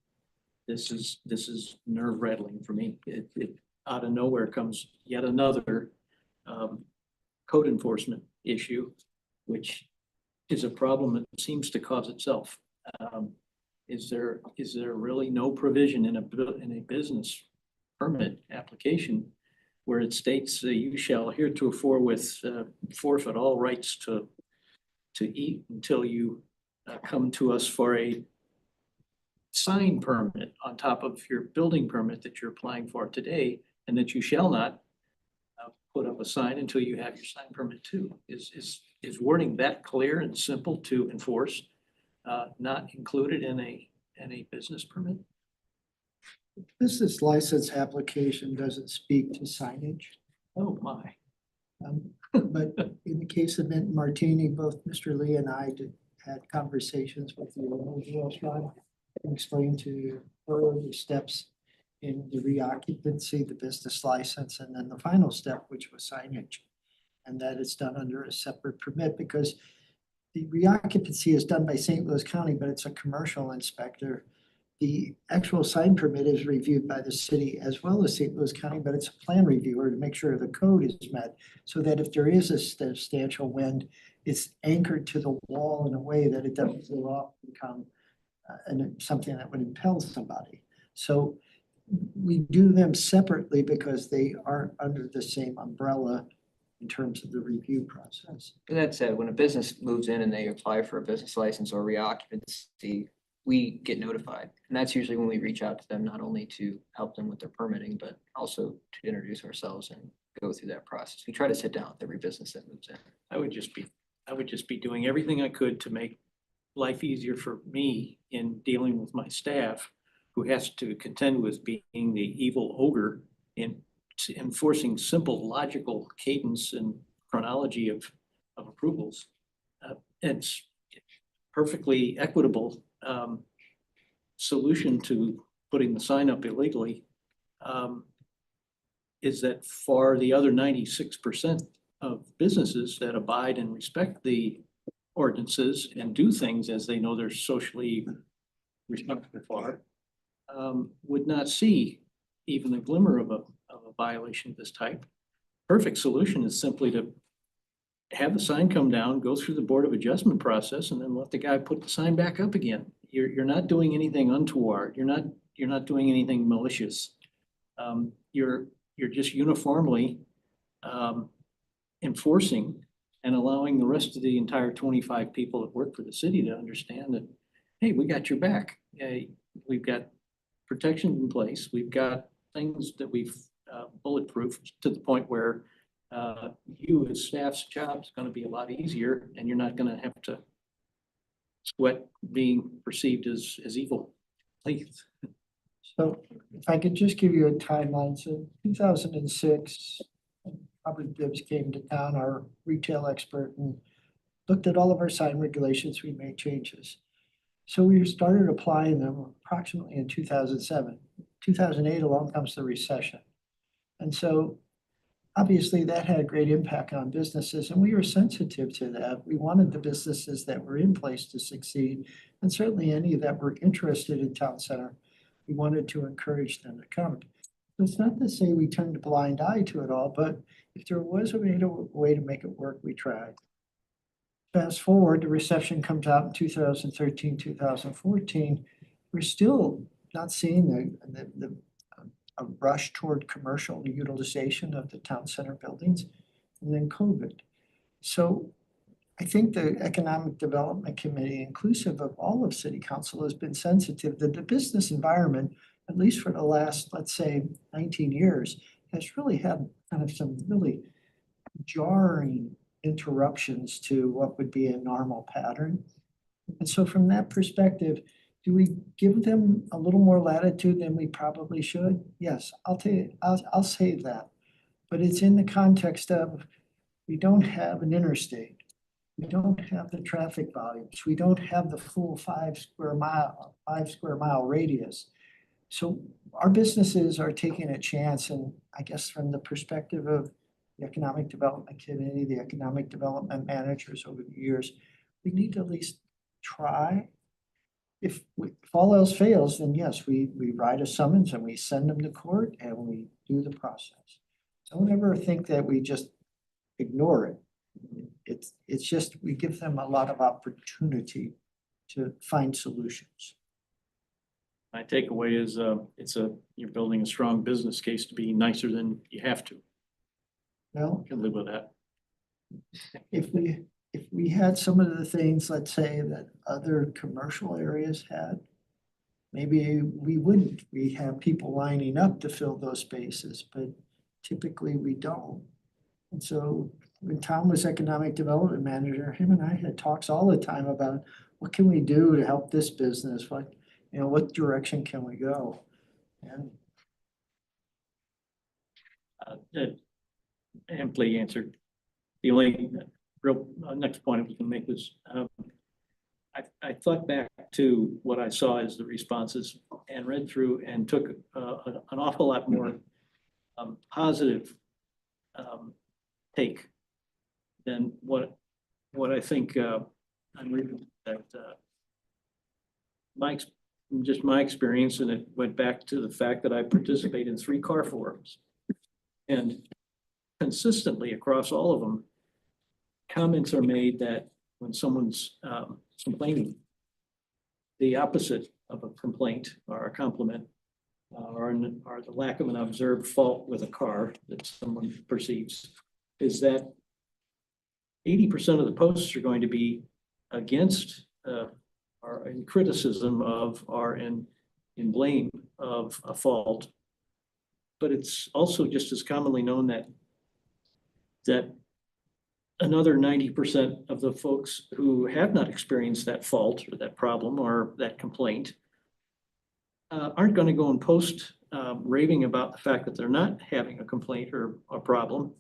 this is nerve rattling for me. It out of nowhere comes yet another code enforcement issue, which is a problem that seems to cause itself. Is there really no provision in a business permit application where it states you shall heretofore with forfeit all rights to eat until you come to us for a sign permit on top of your building permit that you're applying for today, and that you shall not put up a sign until you have your sign permit too? Is wording that clear and simple to enforce, not included in a business permit? Business license application doesn't speak to signage. Oh, my. But in the case of Mint Martini, both Mr. Lee and I had conversations with the owner of the restaurant and explained to her the steps in the reoccupancy, the business license, and then the final step, which was signage. And that it's done under a separate permit because the reoccupancy is done by St. Louis County, but it's a commercial inspector. The actual sign permit is reviewed by the city as well as St. Louis County, but it's a plan reviewer to make sure the code is met so that if there is a substantial wind, it's anchored to the wall in a way that it doesn't go off and become something that would impel somebody. So we do them separately because they aren't under the same umbrella in terms of the review process. That said, when a business moves in and they apply for a business license or reoccupancy, we get notified. And that's usually when we reach out to them, not only to help them with their permitting, but also to introduce ourselves and go through that process. We try to sit down with every business that moves in. I would just be doing everything I could to make life easier for me in dealing with my staff, who has to contend with being the evil ogre in enforcing simple logical cadence and chronology of approvals. It's perfectly equitable solution to putting the sign up illegally is that for the other 96% of businesses that abide and respect the ordinances and do things as they know they're socially responsible for, would not see even a glimmer of a violation of this type. Perfect solution is simply to have the sign come down, go through the Board of Adjustment process, and then let the guy put the sign back up again. You're not doing anything untoward. You're not doing anything malicious. You're just uniformly enforcing and allowing the rest of the entire 25 people that work for the city to understand that hey, we got your back. We've got protections in place. We've got things that we've bulletproof to the point where you as staff's job is gonna be a lot easier and you're not gonna have to sweat being perceived as evil. Please. So if I could just give you a timeline, so 2006, Robert Gibbs came to town, our retail expert, and looked at all of our sign regulations, we made changes. So we started applying them approximately in 2007. 2008, along comes the recession. And so obviously that had a great impact on businesses, and we were sensitive to that. We wanted the businesses that were in place to succeed, and certainly any that were interested in town center, we wanted to encourage them to come. It's not to say we turned a blind eye to it all, but if there was a way to make it work, we tried. Fast forward, the recession comes out in 2013, 2014. We're still not seeing a rush toward commercial utilization of the town center buildings, and then COVID. So I think the Economic Development Committee, inclusive of all of City Council, has been sensitive that the business environment, at least for the last, let's say, 19 years, has really had kind of some really jarring interruptions to what would be a normal pattern. And so from that perspective, do we give them a little more latitude than we probably should? Yes, I'll say that. But it's in the context of, we don't have an interstate. We don't have the traffic volumes. We don't have the full 5 square mile radius. So our businesses are taking a chance, and I guess from the perspective of the Economic Development Committee, the economic development managers over the years, we need to at least try. If all else fails, then yes, we write a summons and we send them to court and we do the process. Don't ever think that we just ignore it. It's just, we give them a lot of opportunity to find solutions. My takeaway is, you're building a strong business case to be nicer than you have to. Well, I can live with that. if we had some of the things, let's say, that other commercial areas had, maybe we wouldn't. We have people lining up to fill those spaces, but typically we don't. And so when Tom was economic development manager, him and I had talks all the time about what can we do to help this business? What direction can we go? And That amply answered. The only real next point I was gonna make was, I thought back to what I saw as the responses and read through and took an awful lot more positive take than what I think I'm reading, that just my experience, and it went back to the fact that I participate in 3 car forums. And consistently across all of them, comments are made that when someone's complaining, the opposite of a complaint or a compliment or the lack of an observed fault with a car that someone perceives, is that 80% of the posts are going to be against or in criticism of or in blame of a fault. But it's also just as commonly known that another 90% of the folks who have not experienced that fault or that problem or that complaint aren't going to go and post raving about the fact that they're not having a complaint or a problem.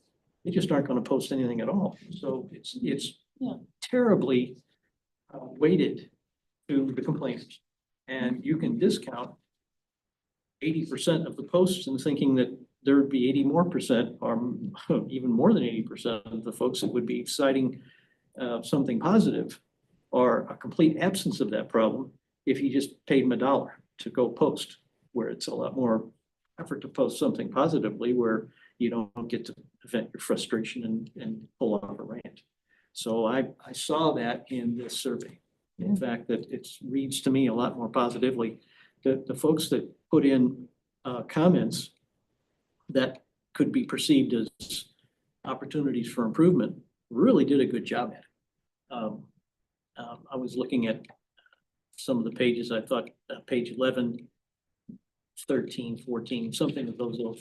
They just aren't going to post anything at all. So it's terribly weighted to the complaints, and you can discount 80% of the posts and thinking that there would be 80% or even more than 80% of the folks that would be citing something positive or a complete absence of that problem if you just paid them $1 to go post, where it's a lot more effort to post something positively where you don't get to vent your frustration and pull off a rant. So I saw that in this survey. In fact, that it reads to me a lot more positively. The folks that put in comments that could be perceived as opportunities for improvement really did a good job at it. I was looking at some of the pages, I thought, page 11, 13, 14, something of those ilk.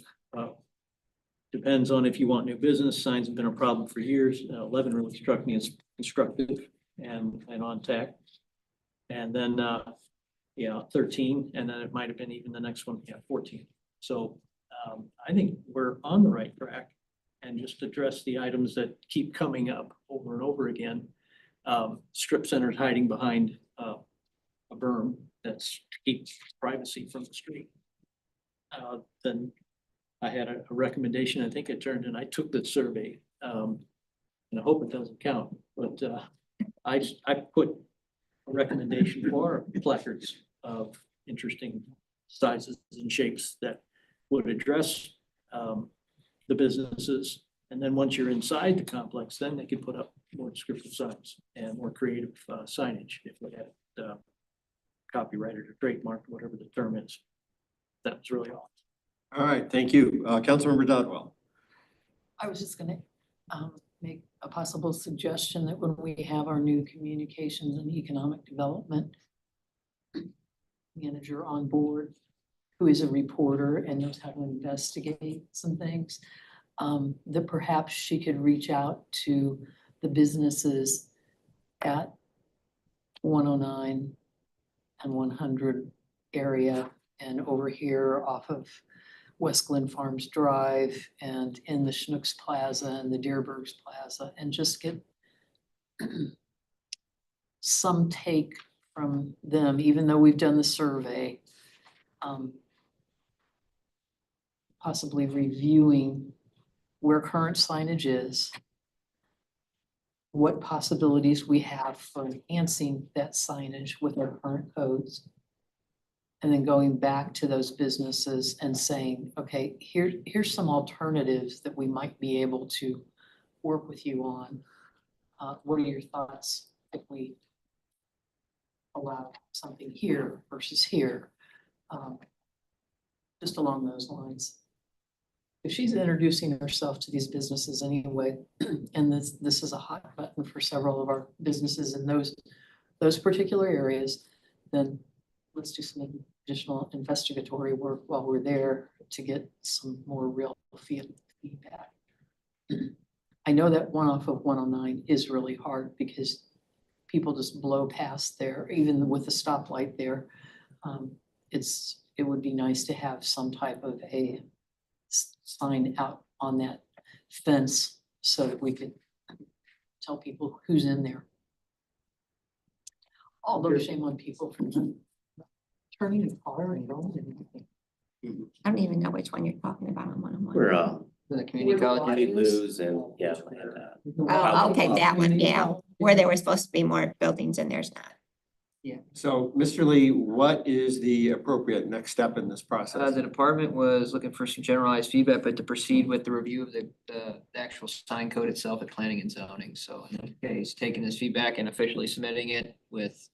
Depends on if you want new business. Signs have been a problem for years. 11 really struck me as constructive and on tack. And then, 13, and then it might have been even the next one, 14. So I think we're on the right track, and just address the items that keep coming up over and over again. Strip centers hiding behind a berm that's keeps privacy from the street. Then I had a recommendation, I think it turned, and I took the survey, and I hope it doesn't count, but I put a recommendation for placards of interesting sizes and shapes that would address the businesses. And then once you're inside the complex, then they could put up more descriptive signs and more creative signage if they had it copyrighted or trademarked, whatever the term is. That was really all. All right, thank you. Councilmember Dodwell. I was just gonna make a possible suggestion that when we have our new communications and economic development manager on board, who is a reporter and knows how to investigate some things, that perhaps she could reach out to the businesses at 109 and 100 area and over here off of West Glen Farms Drive and in the Schnucks Plaza and the Deerbergs Plaza, and just get some take from them, even though we've done the survey. Possibly reviewing where current signage is, what possibilities we have for enhancing that signage with our current codes. And then going back to those businesses and saying, okay, here's some alternatives that we might be able to work with you on. What are your thoughts if we allow something here versus here? Just along those lines. If she's introducing herself to these businesses anyway, and this is a hot button for several of our businesses in those particular areas, then let's do some additional investigatory work while we're there to get some more real feedback. I know that one off of 109 is really hard because people just blow past there, even with the stoplight there. It would be nice to have some type of a sign out on that fence so that we could tell people who's in there. Although shame on people for turning the car and going and. I don't even know which one you're talking about on 101. We're The community college. we lose and yeah. Oh, okay, that one, yeah, where there were supposed to be more buildings and there's not. So, Mr. Lee, what is the appropriate next step in this process? The department was looking for some generalized feedback, but to proceed with the review of the actual sign code itself at planning and zoning. So in this case, taking this feedback and officially submitting it with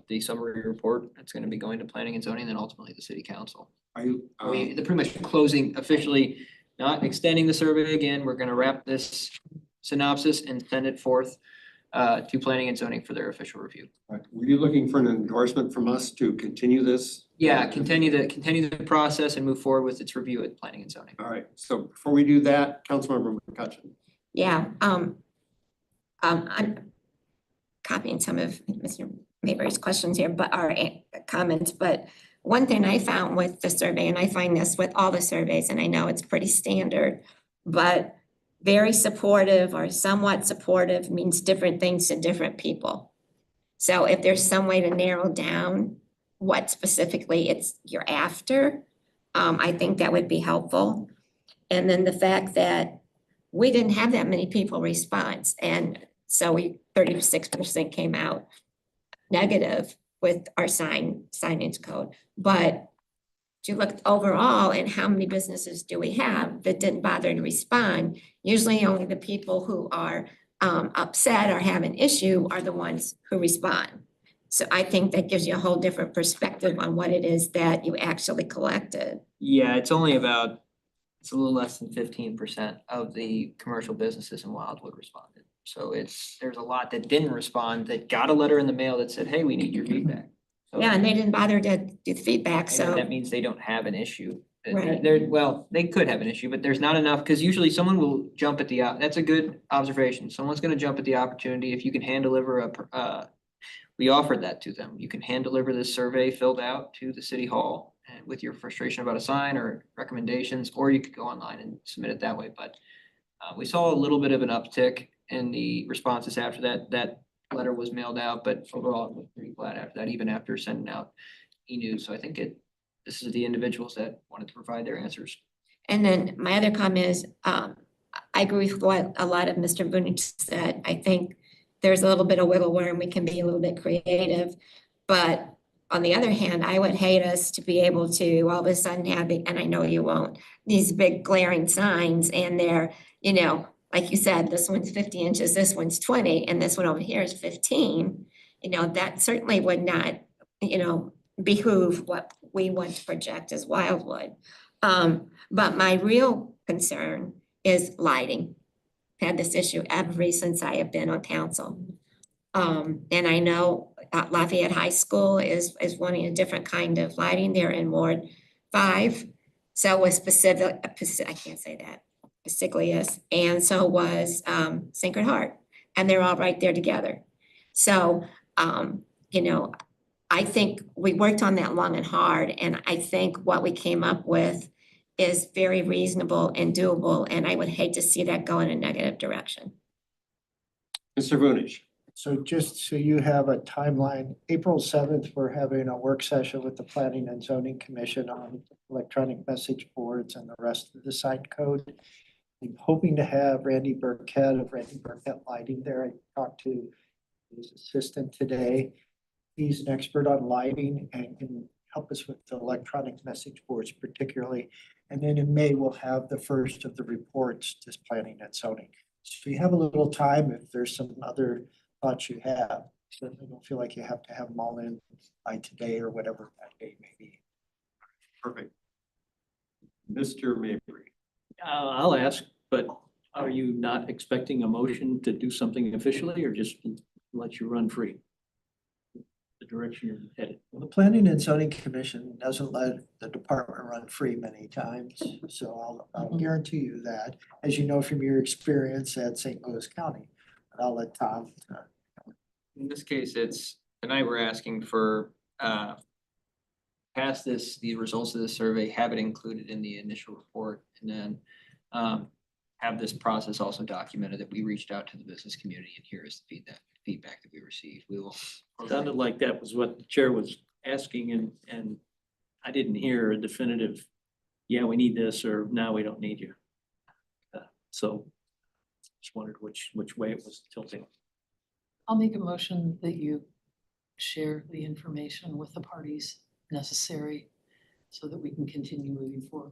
the summary report, that's gonna be going to planning and zoning, and then ultimately the city council. Are you, They're pretty much closing officially, not extending the survey again. We're gonna wrap this synopsis and send it forth to planning and zoning for their official review. were you looking for an endorsement from us to continue this? Yeah, continue the process and move forward with its review at planning and zoning. All right, so before we do that, Councilmember McCutcheon. Yeah, I'm copying some of Mr. Mayberry's questions here, but our comments, but one thing I found with the survey, and I find this with all the surveys, and I know it's pretty standard, but very supportive or somewhat supportive means different things to different people. So if there's some way to narrow down what specifically you're after, I think that would be helpful. And then the fact that we didn't have that many people respond, and so 36% came out negative with our signage code. But if you look overall and how many businesses do we have that didn't bother to respond, usually only the people who are upset or have an issue are the ones who respond. So I think that gives you a whole different perspective on what it is that you actually collected. Yeah, it's a little less than 15% of the commercial businesses in Wildwood responded. So there's a lot that didn't respond, that got a letter in the mail that said, hey, we need your feedback. So- Yeah, and they didn't bother to do the feedback, And so. that means they don't have an issue. Right. Well, they could have an issue, but there's not enough, because usually someone will jump at that's a good observation. Someone's gonna jump at the opportunity if you can hand deliver we offered that to them. You can hand deliver this survey filled out to the city hall and with your frustration about a sign or recommendations, or you could go online and submit it that way, but we saw a little bit of an uptick in the responses after that letter was mailed out, but overall it was pretty flat after that, even after sending out e-news. So I think this is the individuals that wanted to provide their answers. And then my other comment is, I agree with what a lot of Mr. Vunich said. I think there's a little bit of wiggle room. We can be a little bit creative. But on the other hand, I would hate us to be able to all of a sudden have, and I know you won't, these big glaring signs and they're, like you said, this one's 50 inches, this one's 20, and this one over here is 15. That certainly would not, behoove what we want to project as Wildwood. But my real concern is lighting. I've had this issue since I have been on council. And I know Lafayette High School is wanting a different kind of lighting there in Ward 5. So was I can't say that, Paciglius, and so was Sacred Heart. And they're all right there together. So, I think we worked on that long and hard, and I think what we came up with is very reasonable and doable, and I would hate to see that go in a negative direction. Mr. Vunich. So just so you have a timeline, April 7th, we're having a work session with the Planning and Zoning Commission on electronic message boards and the rest of the sign code. I'm hoping to have Randy Burkett of Randy Burkett Lighting there. I talked to his assistant today. He's an expert on lighting and can help us with the electronic message boards particularly. And then in May, we'll have the first of the reports to Planning and Zoning. So you have a little time if there's some other thoughts you have. Certainly don't feel like you have to have them all in by today or whatever that date may be. Perfect. Mr. Mabry. I'll ask, but are you not expecting a motion to do something officially or just let you run free? The direction you're headed. Well, the Planning and Zoning Commission doesn't let the department run free many times. So I'll guarantee you that, as you know from your experience at St. Louis County. But I'll let Tom. In this case, tonight we're asking for, pass the results of the survey, have it included in the initial report, and then have this process also documented that we reached out to the business community and here is the feedback that we received. We will. Sounded like that was what the chair was asking and I didn't hear a definitive, yeah, we need this, or no, we don't need you. So just wondered which way it was tilting. I'll make a motion that you share the information with the parties necessary so that we can continue moving forward.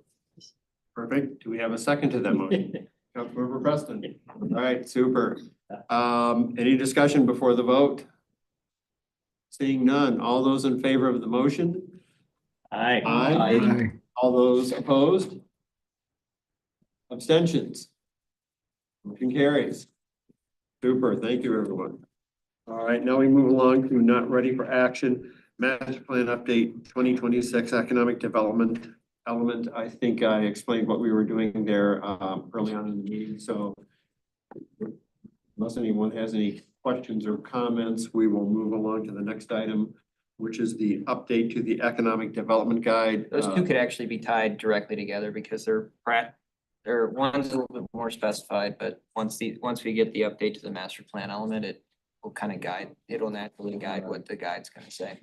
Perfect. Do we have a second to that motion? Councilmember Preston. All right, super. Any discussion before the vote? Seeing none, all those in favor of the motion? Aye. Aye. All those opposed? Abstentions? Motion carries. Super, thank you, everyone. All right, now we move along to not ready for action. Master Plan Update 2026 Economic Development Element. I think I explained what we were doing there early on in the meeting, so unless anyone has any questions or comments, we will move along to the next item, which is the update to the Economic Development Guide. Those two could actually be tied directly together because one's a little bit more specified, but once we get the update to the master plan element, it will kind of it'll naturally guide what the guide's gonna say.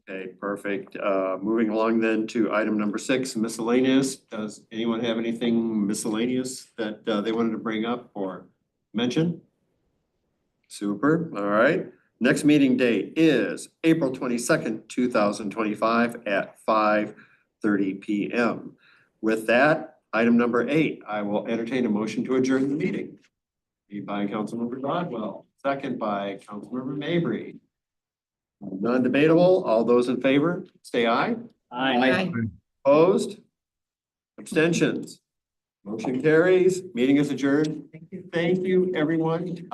Okay, perfect. Moving along then to item number 6, miscellaneous. Does anyone have anything miscellaneous that they wanted to bring up or mention? Super, all right. Next meeting date is April 22nd, 2025 at 5:30 p.m. With that, item number 8, I will entertain a motion to adjourn the meeting. Made by Councilmember Rodwell, second by Councilmember Mabry. Non-debatable, all those in favor, say aye. Aye. Opposed? Abstentions? Motion carries. Meeting is adjourned. Thank you, everyone.